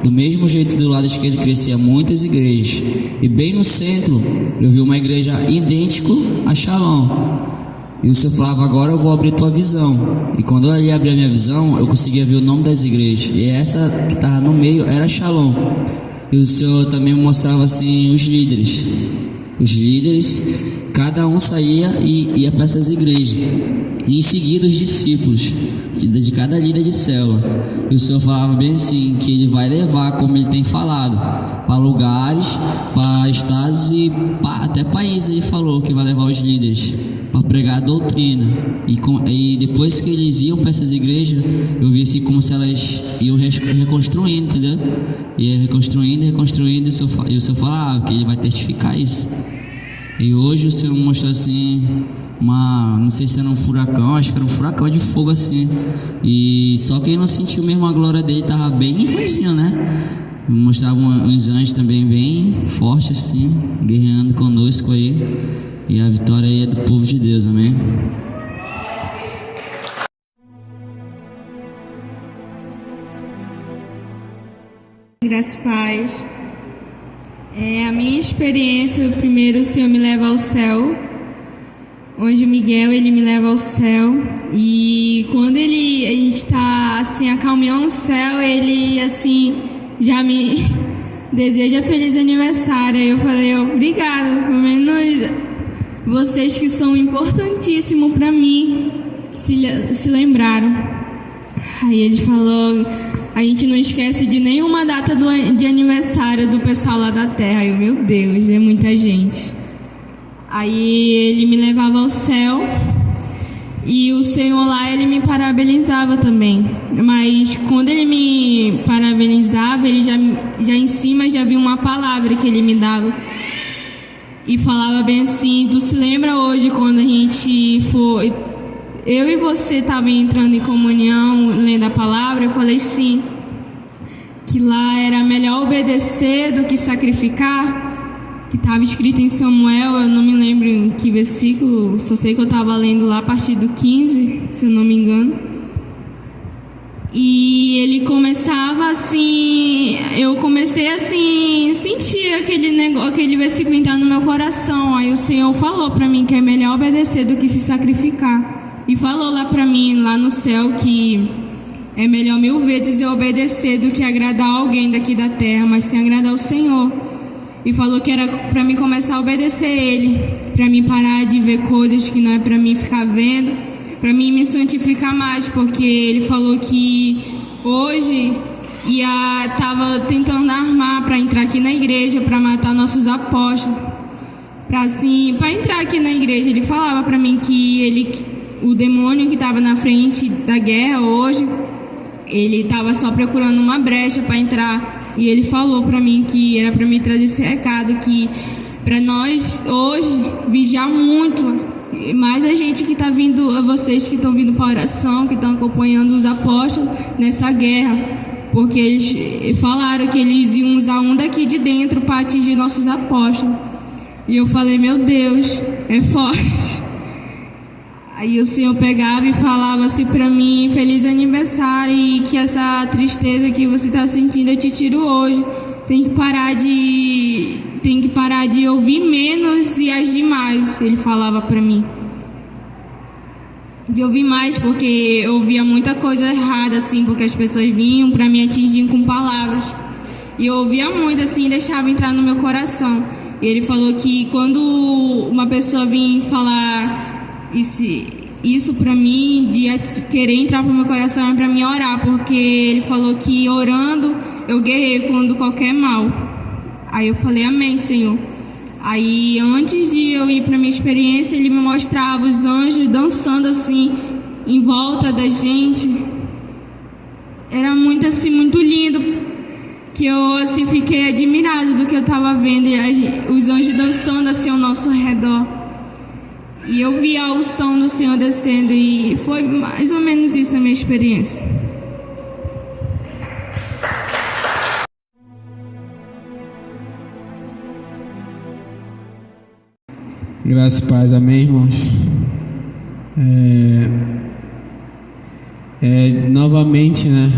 do mesmo jeito do lado esquerdo crescia muitas igrejas. E bem no centro eu vi uma igreja idêntica a Shalom. E o Senhor falava, agora eu vou abrir tua visão. E quando eu ia abrir a minha visão, eu conseguia ver o nome das igrejas. E essa que estava no meio era Shalom. E o Senhor também me mostrava assim os líderes. Os líderes, cada um saía e ia para essas igrejas. E em seguida os discípulos, de cada líder de célula. E o Senhor falava bem assim, que Ele vai levar, como Ele tem falado, para lugares, para estados e até países. Ele falou que vai levar os líderes para pregar a doutrina. E depois que eles iam para essas igrejas, eu vi assim como se elas iam reconstruindo, entendeu? Ia reconstruindo, e o Senhor falava que Ele vai testificar isso. E hoje o Senhor mostrou assim, não sei se era um furacão, acho que era um furacão de fogo assim. E só quem não sentiu mesmo a glória dele estava bem ruimzinho, né? Mostrava uns anjos também bem fortes assim, guerreando conosco aí. E a vitória aí é do povo de Deus, amém? Graças a paz. A minha experiência, primeiro o Senhor me leva ao céu. Onde o Miguel, ele me leva ao céu. E quando a gente está assim, a caminhar no céu, ele assim, já me deseja feliz aniversário. Aí eu falei, obrigada, pelo menos vocês que são importantíssimos para mim, se lembraram. Aí ele falou, a gente não esquece de nenhuma data de aniversário do pessoal lá da terra. Aí eu, meu Deus, é muita gente. Aí ele me levava ao céu e o Senhor lá, ele me parabenizava também. Mas quando ele me parabenizava, ele já em cima já havia uma palavra que ele me dava. E falava bem assim, tu se lembra hoje quando a gente foi, eu e você estavam entrando em comunhão, lendo a palavra? Eu falei sim, que lá era melhor obedecer do que sacrificar. Que estava escrito em Samuel, eu não me lembro em que versículo, só sei que eu estava lendo lá a partir do 15, se eu não me engano. E ele começava assim, eu comecei assim, sentir aquele versículo entrar no meu coração. Aí o Senhor falou para mim que é melhor obedecer do que se sacrificar. E falou lá para mim, lá no céu, que é melhor 1000 vezes eu obedecer do que agradar alguém daqui da terra, mas sem agradar o Senhor. E falou que era para mim começar a obedecer Ele, para mim parar de ver coisas que não é para mim ficar vendo, para mim me santificar mais, porque Ele falou que hoje e estava tentando armar para entrar aqui na igreja, para matar nossos apóstolos. Para entrar aqui na igreja, ele falava para mim que o demônio que estava na frente da guerra hoje, ele estava só procurando uma brecha para entrar. E ele falou para mim que era para mim trazer esse recado, que para nós hoje vigiar muito, mais a gente que está vindo, vocês que estão vindo para a oração, que estão acompanhando os apóstolos nessa guerra, porque eles falaram que eles iam usar um daqui de dentro para atingir nossos apóstolos. E eu falei, meu Deus, é forte. Aí o Senhor pegava e falava assim para mim, feliz aniversário, e que essa tristeza que você está sentindo eu te tiro hoje. Tem que parar de ouvir menos e agir mais, ele falava para mim. De ouvir mais, porque eu ouvia muita coisa errada, assim, porque as pessoas vinham para me atingir com palavras. E eu ouvia muito, assim, e deixava entrar no meu coração. E ele falou que quando uma pessoa vinha falar isso para mim, de querer entrar pro meu coração, é para mim orar, porque ele falou que orando eu guerreio contra qualquer mal. Aí eu falei, amém, Senhor. Aí antes de eu ir para minha experiência, ele me mostrava os anjos dançando assim em volta da gente. Era muito assim, muito lindo, que eu assim fiquei admirado do que eu estava vendo, e os anjos dançando assim ao nosso redor. E eu vi a unção do Senhor descendo, e foi mais ou menos isso a minha experiência. Graças e paz, amém, irmãos? Novamente, né?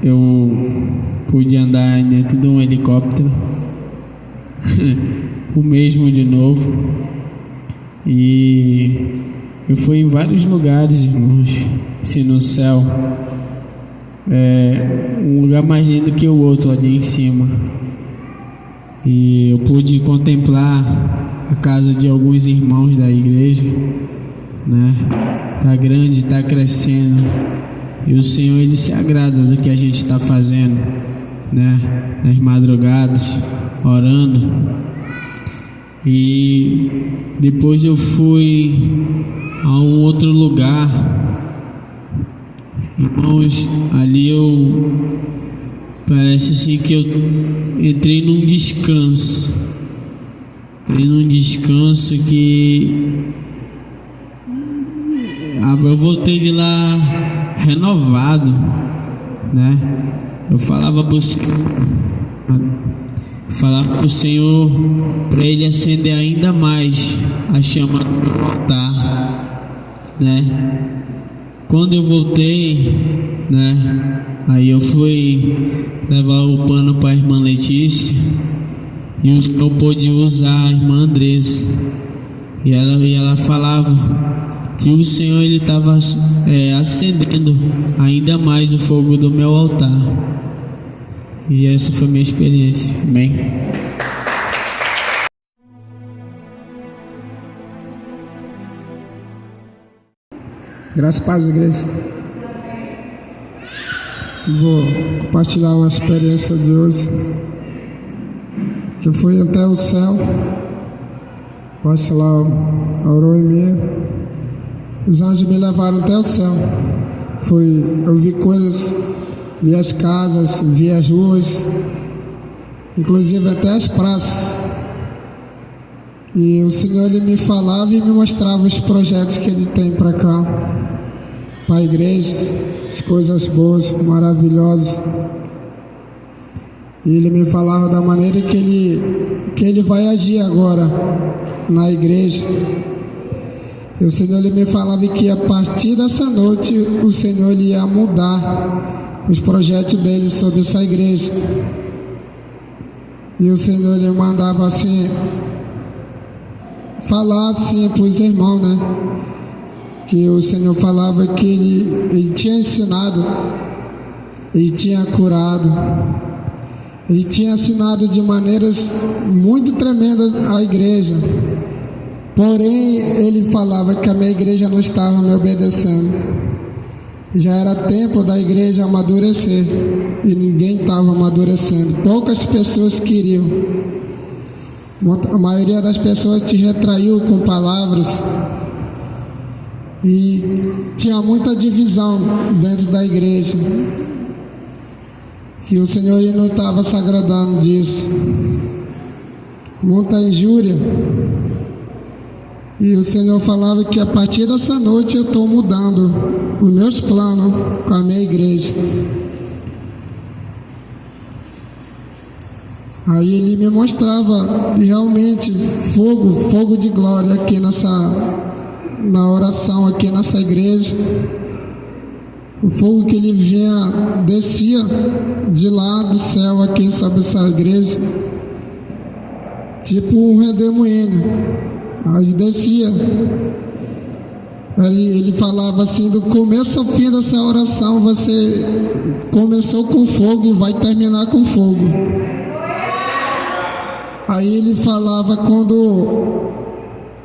Eu pude andar dentro de um helicóptero, o mesmo de novo, e eu fui em vários lugares, irmãos, assim, no céu, um lugar mais lindo que o outro ali em cima, e eu pude contemplar a casa de alguns irmãos da igreja, né? Tá grande, tá crescendo, e o Senhor, ele se agrada do que a gente está fazendo, né? Nas madrugadas, orando. E depois eu fui a um outro lugar, irmãos, ali parece assim que eu entrei num descanso. Que eu voltei de lá renovado, né? Eu falava pro Senhor para Ele acender ainda mais a chama do meu altar, né? Quando eu voltei, né? Aí eu fui levar o pano para a irmã Letícia, e o Senhor pôde usar a irmã Andressa, e ela falava que o Senhor, ele estava acendendo ainda mais o fogo do meu altar. E essa foi a minha experiência. Amém. Graças a Deus, igreja. Vou compartilhar uma experiência de hoje, que eu fui até o céu. O pastor lá orou em mim. Os anjos me levaram até o céu. Eu vi coisas, vi as casas, vi as ruas, inclusive até as praças. E o Senhor, ele me falava e me mostrava os projetos que ele tem para cá, para a igreja, as coisas boas, maravilhosas. E ele me falava da maneira que ele vai agir agora na igreja. E o Senhor, ele me falava que a partir dessa noite o Senhor, ele ia mudar os projetos dele sobre essa igreja. E o Senhor, ele mandava assim, falar assim para os irmãos, né? Que o Senhor falava que ele tinha ensinado, ele tinha curado, ele tinha ensinado de maneiras muito tremendas à igreja. Porém, ele falava que a minha igreja não estava me obedecendo. Já era tempo da igreja amadurecer e ninguém estava amadurecendo. Poucas pessoas queriam. A maioria das pessoas te retraiu com palavras e tinha muita divisão dentro da igreja. E o Senhor não estava se agradando disso. Muita injúria. E o Senhor falava que a partir dessa noite eu estou mudando os meus planos com a minha igreja. Aí Ele me mostrava realmente fogo de glória aqui na oração aqui nessa igreja. O fogo que Ele descia de lá do céu aqui sobre essa igreja, tipo um redemoinho. Aí descia. Ele falava assim: do começo ao fim dessa oração, você começou com fogo e vai terminar com fogo. Aí ele falava: quando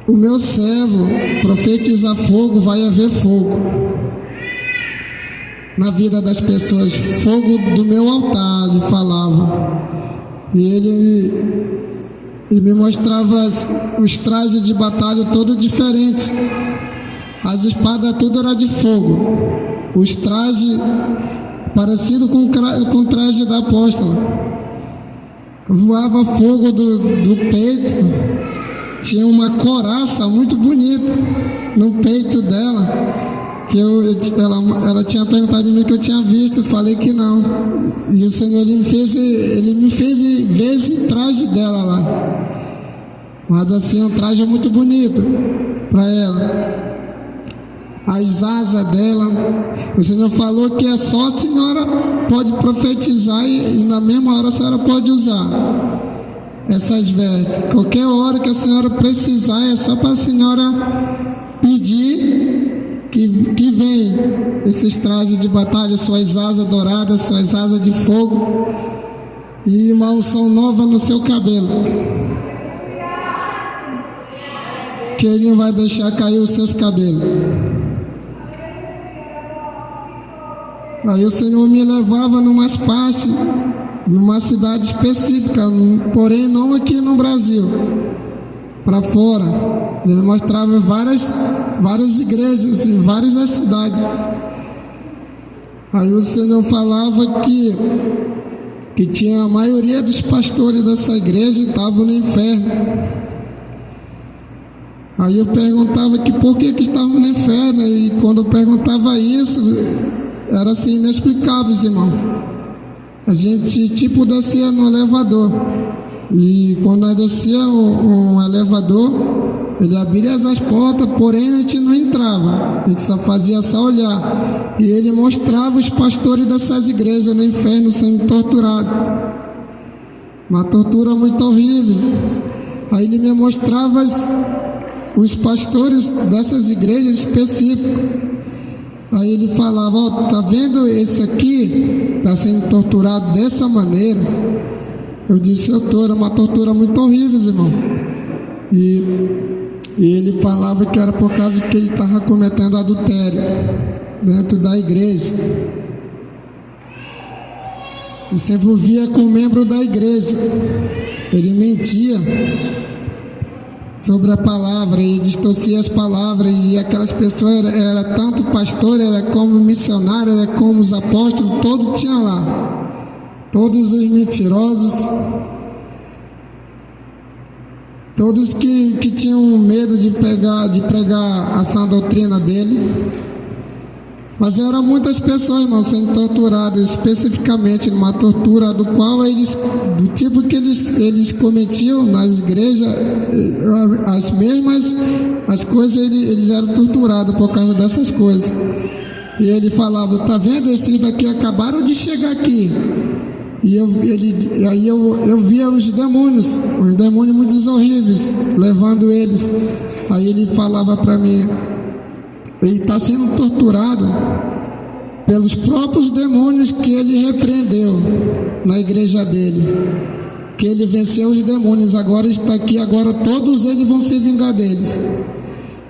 o meu servo profetizar fogo, vai haver fogo na vida das pessoas, fogo do meu altar, ele falava. E ele me mostrava os trajes de batalha todos diferentes. As espadas tudo era de fogo. Os trajes parecido com o traje da apóstola. Voava fogo do peito. Tinha uma couraça muito bonita no peito dela. Que ela tinha perguntado de mim que eu tinha visto, eu falei que não. E o Senhor ele me fez ver esse traje dela lá. Mas assim, um traje muito bonito para ela. As asas dela, o Senhor falou que é só a senhora pode profetizar e na mesma hora a senhora pode usar essas vestes. Qualquer hora que a senhora precisar, é só para a senhora pedir que vem esses trajes de batalha, suas asas douradas, suas asas de fogo e uma unção nova no seu cabelo, que Ele não vai deixar cair os seus cabelos. Aí o Senhor me levava numas partes, numa cidade específica, porém não aqui no Brasil, para fora. Ele mostrava várias igrejas em várias cidades. Aí o Senhor falava que tinha a maioria dos pastores dessa igreja estavam no inferno. Aí eu perguntava que por que estavam no inferno, e quando eu perguntava isso, era assim inexplicável, irmão. A gente tipo descia no elevador, e quando nós descia um elevador, ele abria as portas, porém a gente não entrava, a gente só olhar. E ele mostrava os pastores dessas igrejas no inferno sendo torturados. Uma tortura muito horrível. Aí ele me mostrava os pastores dessas igrejas específicas. Aí ele falava: ó, tá vendo esse aqui? Está sendo torturado dessa maneira. Eu disse: eu tô, era uma tortura muito horrível, irmão. E ele falava que era por causa que ele estava cometendo adultério dentro da igreja. E se envolvia com um membro da igreja. Ele mentia sobre a palavra e distorcia as palavras, e aquelas pessoas era tanto pastor, era como missionário, era como os apóstolos, todos tinha lá. Todos os mentirosos, todos que tinham medo de pregar a sã doutrina dele. Mas eram muitas pessoas, irmão, sendo torturadas, especificamente numa tortura do qual do tipo que eles cometiam nas igrejas, as coisas, eles eram torturados por causa dessas coisas. E ele falava: tá vendo, esses daqui acabaram de chegar aqui. E aí eu via os demônios muito horríveis, levando eles. Aí ele falava para mim: ele está sendo torturado pelos próprios demônios que ele repreendeu na igreja dele, que ele venceu os demônios, agora está aqui, agora todos eles vão se vingar deles.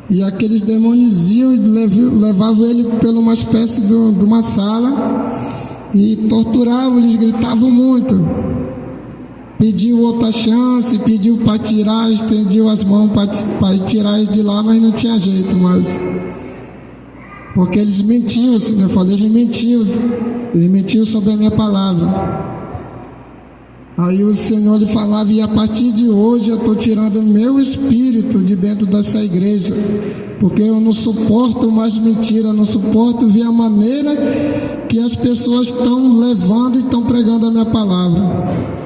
E aqueles demônios iam e levavam ele pela uma espécie de uma sala e torturavam, eles gritavam muito. Pediu outra chance, pediu para tirar, estendiu as mãos para tirar ele de lá, mas não tinha jeito mais. Porque eles mentiam, o Senhor falou, eles mentiam sobre a minha palavra. Aí o Senhor lhe falava, e a partir de hoje eu estou tirando o meu espírito de dentro dessa igreja, porque eu não suporto mais mentira, eu não suporto ver a maneira que as pessoas estão levando e estão pregando a minha palavra.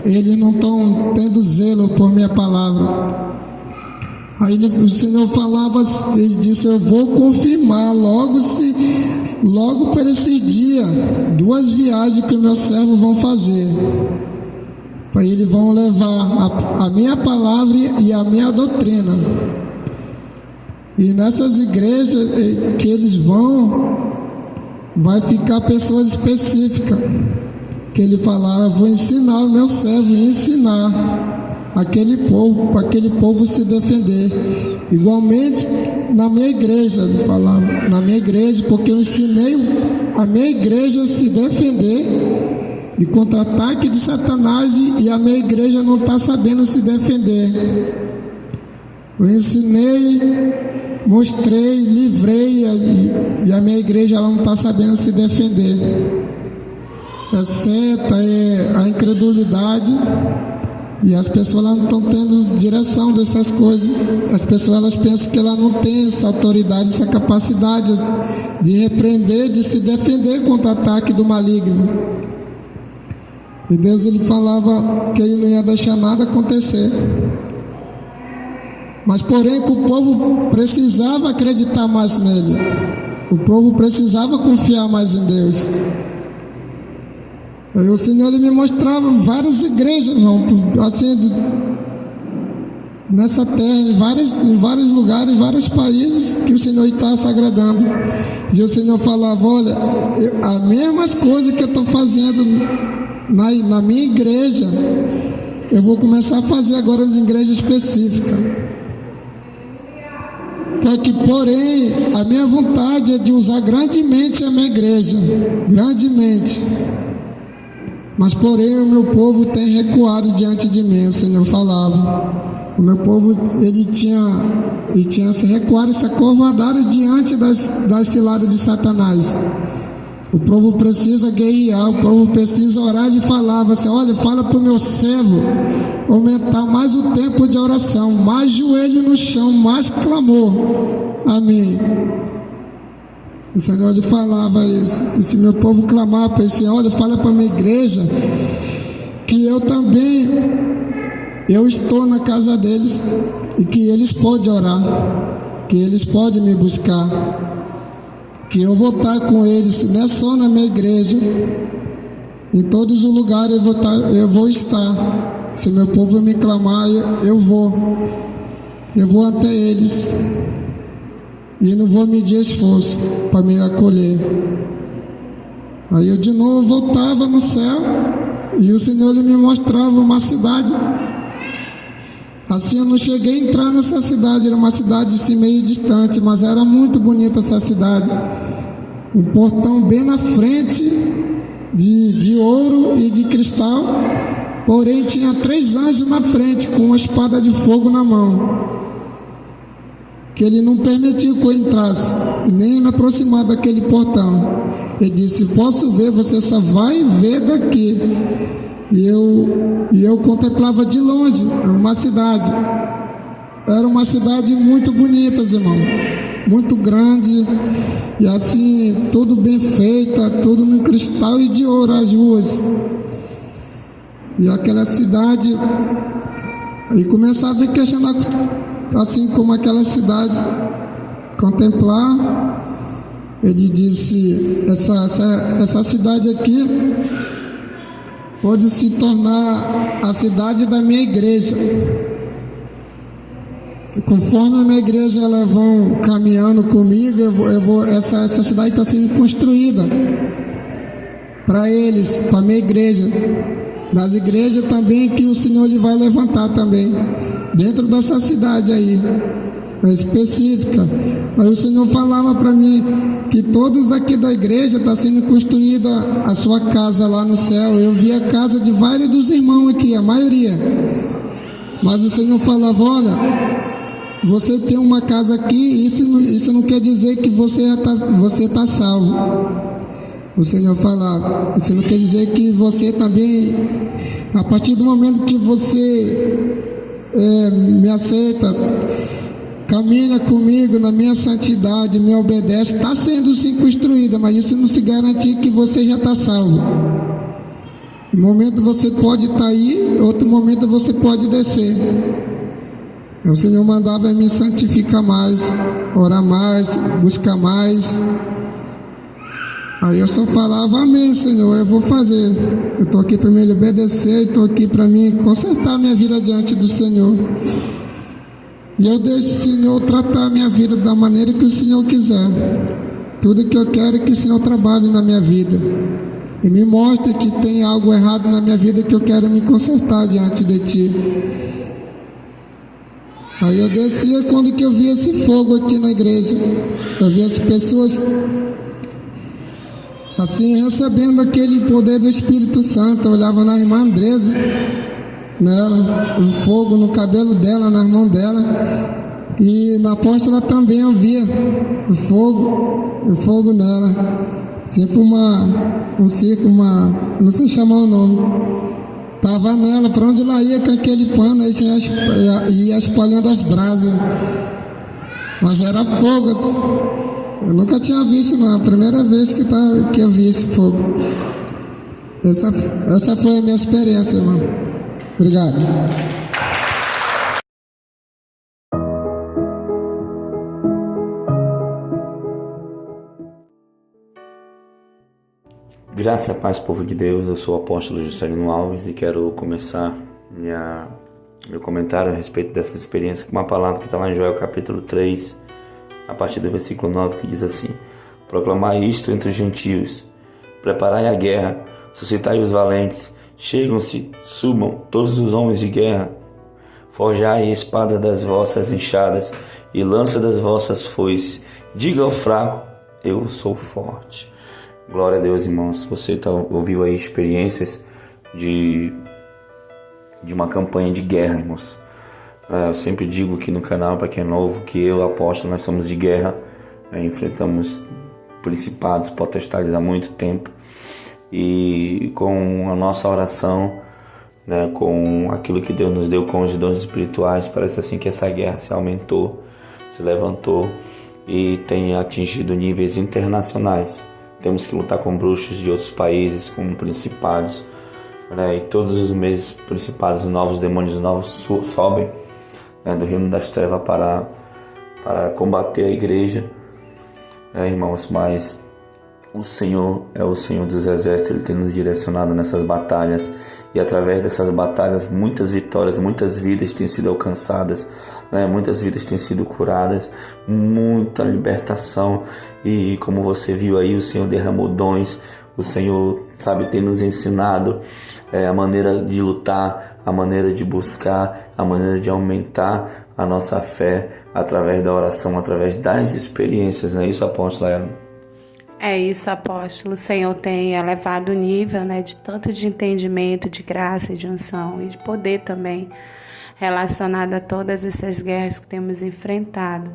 Eles não estão tendo zelo por minha palavra. Aí o Senhor falava, ele disse, eu vou confirmar logo por esses dias, 2 viagens que meus servos vão fazer. Para eles vão levar a minha palavra e a minha doutrina. E nessas igrejas que eles vão, vai ficar pessoas específicas. Que ele falava, eu vou ensinar o meu servo, ensinar aquele povo, para aquele povo se defender. Igualmente na minha igreja, ele falava, na minha igreja, porque eu ensinei a minha igreja a se defender de contra-ataque de Satanás e a minha igreja não está sabendo se defender. Eu ensinei, mostrei, livrei e a minha igreja ela não está sabendo se defender. É seta, é a incredulidade e as pessoas elas não estão tendo direção dessas coisas. As pessoas elas pensam que ela não tem essa autoridade, essa capacidade de repreender, de se defender contra o ataque do maligno. E Deus ele falava que ele não ia deixar nada acontecer. Mas porém que o povo precisava acreditar mais nele. O povo precisava confiar mais em Deus. Aí o Senhor ele me mostrava várias igrejas, assim, nessa terra, em vários lugares, em vários países que o Senhor está se agradando. E o Senhor falava, olha, as mesmas coisas que eu estou fazendo na minha igreja, eu vou começar a fazer agora nas igrejas específicas. Até que, porém, a minha vontade é de usar grandemente a minha igreja, grandemente. Mas, porém, o meu povo tem recuado diante de mim, o Senhor falava. O meu povo, ele tinha se recuado, se acovardado diante das ciladas de Satanás. O povo precisa guerrear, o povo precisa orar e falava assim, olha, fala para o meu servo aumentar mais o tempo de oração, mais joelho no chão, mais clamor. Amém. O Senhor lhe falava isso. E se meu povo clamar para ele, olha, fala para a minha igreja que eu também, eu estou na casa deles e que eles podem orar, que eles podem me buscar, que eu vou estar com eles, não é só na minha igreja, em todos os lugares eu vou estar. Se meu povo me clamar, eu vou até eles. E não vou medir esforço para me acolher. Aí eu de novo voltava no céu e o Senhor ele me mostrava uma cidade. Assim eu não cheguei a entrar nessa cidade, era uma cidade assim, meio distante, mas era muito bonita essa cidade. Um portão bem na frente de ouro e de cristal, porém tinha 3 anjos na frente com uma espada de fogo na mão. Que ele não permitiu que eu entrasse, nem me aproximar daquele portão. Ele disse, posso ver, você só vai ver daqui. E eu contemplava de longe uma cidade. Era uma cidade muito bonita, irmão, muito grande, e assim, tudo bem feita, tudo no cristal e de ouro as ruas. E aquela cidade, e começava a questionar, assim como aquela cidade, contemplar. Ele disse, essa cidade aqui pode se tornar a cidade da minha igreja. Conforme a minha igreja elas vão caminhando comigo, essa cidade está sendo construída para eles, para a minha igreja. Das igrejas também que o Senhor lhe vai levantar também dentro dessa cidade aí. específica. Aí o Senhor falava para mim que todos aqui da igreja está sendo construída a sua casa lá no céu. Eu vi a casa de vários dos irmãos aqui, a maioria. Mas o Senhor falava, olha, você tem uma casa aqui, isso não quer dizer que você tá salvo. O Senhor falava, isso não quer dizer que você também, a partir do momento que você me aceita, caminha comigo na minha santidade, me obedece, está sendo sim construída, mas isso não se garante que você já está salvo. Um momento você pode estar aí, outro momento você pode descer. O Senhor mandava me santificar mais, orar mais, buscar mais. Aí eu só falava, amém, Senhor, eu vou fazer. Eu estou aqui para me obedecer, estou aqui para me consertar minha vida diante do Senhor. E eu deixo o Senhor tratar a minha vida da maneira que o Senhor quiser. Tudo que eu quero é que o Senhor trabalhe na minha vida. E me mostre que tem algo errado na minha vida que eu quero me consertar diante de Ti. Aí eu descia quando que eu via esse fogo aqui na igreja. Eu via as pessoas assim recebendo aquele poder do Espírito Santo. Eu olhava na irmã Andresa, nela, o fogo no cabelo dela, nas mãos dela. E na apóstola também eu via o fogo nela. Tipo um circo, não sei chamar o nome. Tava nela, para onde ela ia com aquele pano, aí ia espalhando as brasas. Mas era fogo. Eu nunca tinha visto, não. A primeira vez que eu vi esse fogo. Essa foi a minha experiência, irmão. Obrigado. Graça e paz, povo de Deus. Eu sou o apóstolo Juscelino Alves e quero começar meu comentário a respeito dessa experiência com uma palavra que está lá em Joel capítulo 3, a partir do versículo 9, que diz assim: proclamai isto entre os gentios, preparai a guerra, suscitai os valentes, chegam-se, subam todos os homens de guerra, forjai a espada das vossas enxadas e lança das vossas foices, diga ao fraco, eu sou forte. Glória a Deus, irmãos. Você ouviu aí experiências de uma campanha de guerra, irmãos. Eu sempre digo aqui no canal, para quem é novo, que eu, apóstolo, nós somos de guerra. Enfrentamos principados, potestades há muito tempo. E com a nossa oração, com aquilo que Deus nos deu, com os dons espirituais, parece assim que essa guerra se aumentou, se levantou e tem atingido níveis internacionais. Temos que lutar com bruxos de outros países, com principados, e todos os meses principados novos, demônios novos sobem do reino das trevas para combater a igreja, irmãos. Mas o Senhor é o Senhor dos exércitos, Ele tem nos direcionado nessas batalhas, e através dessas batalhas muitas vitórias, muitas vidas têm sido alcançadas, muitas vidas têm sido curadas, muita libertação. E como você viu aí, o Senhor derramou dons, o Senhor, tem nos ensinado a maneira de lutar, a maneira de buscar, a maneira de aumentar a nossa fé através da oração, através das experiências. Não é isso, apóstola Ellen? É isso, apóstolo. O Senhor tem elevado o nível, de tanto de entendimento, de graça, de unção e de poder também, relacionado a todas essas guerras que temos enfrentado.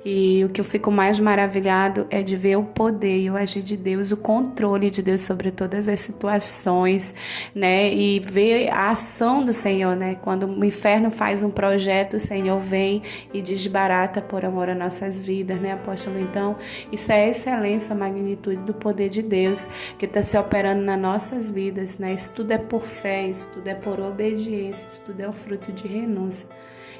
E o que eu fico mais maravilhado é de ver o poder e o agir de Deus, o controle de Deus sobre todas as situações, e ver a ação do Senhor, Quando o inferno faz um projeto, o Senhor vem e desbarata por amor às nossas vidas, apóstolo? Então, isso é a excelência, a magnitude do poder de Deus que está se operando nas nossas vidas, Isso tudo é por fé, isso tudo é por obediência, isso tudo é o fruto de renúncia.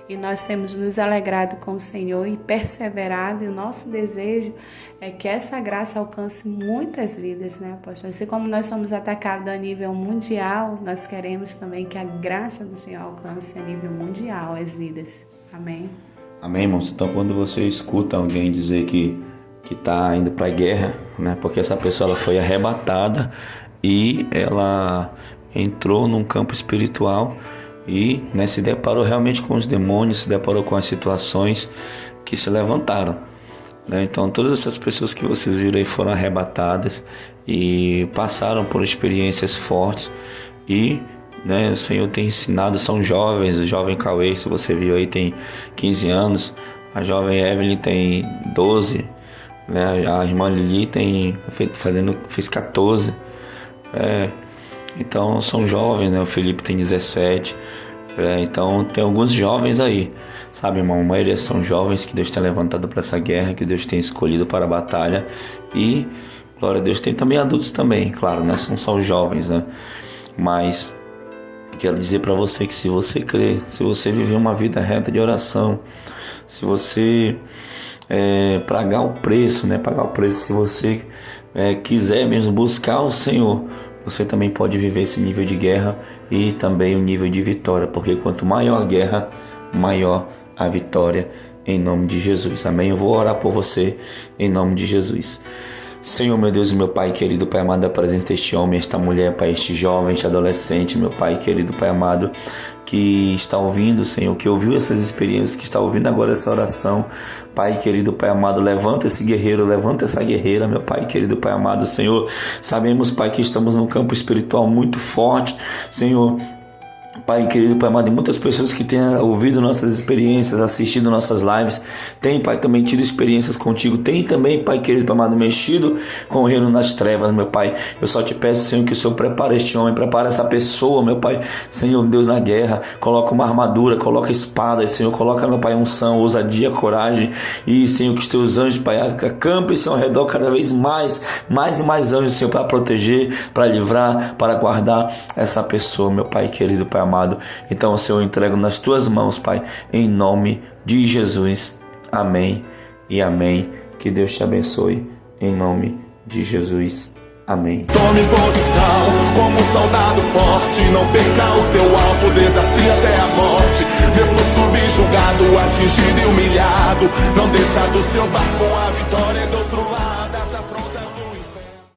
E nós temos nos alegrado com o Senhor e perseverado, e o nosso desejo é que essa graça alcance muitas vidas, apóstolo? Assim como nós somos atacados a nível mundial, nós queremos também que a graça do Senhor alcance a nível mundial as vidas. Amém? Amém, irmãos? Então, quando você escuta alguém dizer que está indo para a guerra, porque essa pessoa ela foi arrebatada e ela entrou num campo espiritual e se deparou realmente com os demônios, se deparou com as situações que se levantaram, né? Então todas essas pessoas que vocês viram aí foram arrebatadas e passaram por experiências fortes e, né, o Senhor tem ensinado, são jovens. O jovem Cauê, se você viu aí, tem 15 anos, a jovem Evelyn tem 12, né? A irmã Lili fez 14, então são jovens, né? O Felipe tem 17, então tem alguns jovens aí, sabe, irmão? A maioria são jovens que Deus tem levantado para essa guerra, que Deus tem escolhido para a batalha. E glória a Deus, tem também adultos também, claro, né? São só os jovens, né? Mas quero dizer para você que se você crer, se você viver uma vida reta de oração, se você pagar o preço, né? Pagar o preço, se você quiser mesmo buscar o Senhor, você também pode viver esse nível de guerra e também o nível de vitória, porque quanto maior a guerra, maior a vitória, em nome de Jesus. Amém? Eu vou orar por você em nome de Jesus. Senhor, meu Deus e meu Pai querido, Pai amado, da presença deste homem, esta mulher, Pai, este jovem, este adolescente, meu Pai querido, Pai amado, que está ouvindo, Senhor, que ouviu essas experiências, que está ouvindo agora essa oração, Pai querido, Pai amado, levanta esse guerreiro, levanta essa guerreira, meu Pai querido, Pai amado, Senhor, sabemos, Pai, que estamos num campo espiritual muito forte, Senhor, Pai querido, Pai amado, e muitas pessoas que têm ouvido nossas experiências, assistido nossas lives, tem, Pai, também tido experiências contigo, tem também, Pai querido, Pai amado, mexido com o reino nas trevas, meu Pai. Eu só te peço, Senhor, que o Senhor prepare este homem, prepare essa pessoa, meu Pai, Senhor Deus, na guerra, coloca uma armadura, coloca espadas, Senhor, coloca, meu Pai, unção, ousadia, coragem, e, Senhor, que os teus anjos, Pai, acampem, Senhor, ao redor cada vez mais e mais anjos, Senhor, para proteger, para livrar, para guardar essa pessoa, meu Pai querido, Pai amado. Então, Senhor, eu entrego nas tuas mãos, Pai, em nome de Jesus. Amém e amém. Que Deus te abençoe, em nome de Jesus. Amém. Tome posição como um soldado forte. Não perca o teu alvo, desafie até a morte. Mesmo subjugado, atingido e humilhado, não desça do seu barco com a vitória.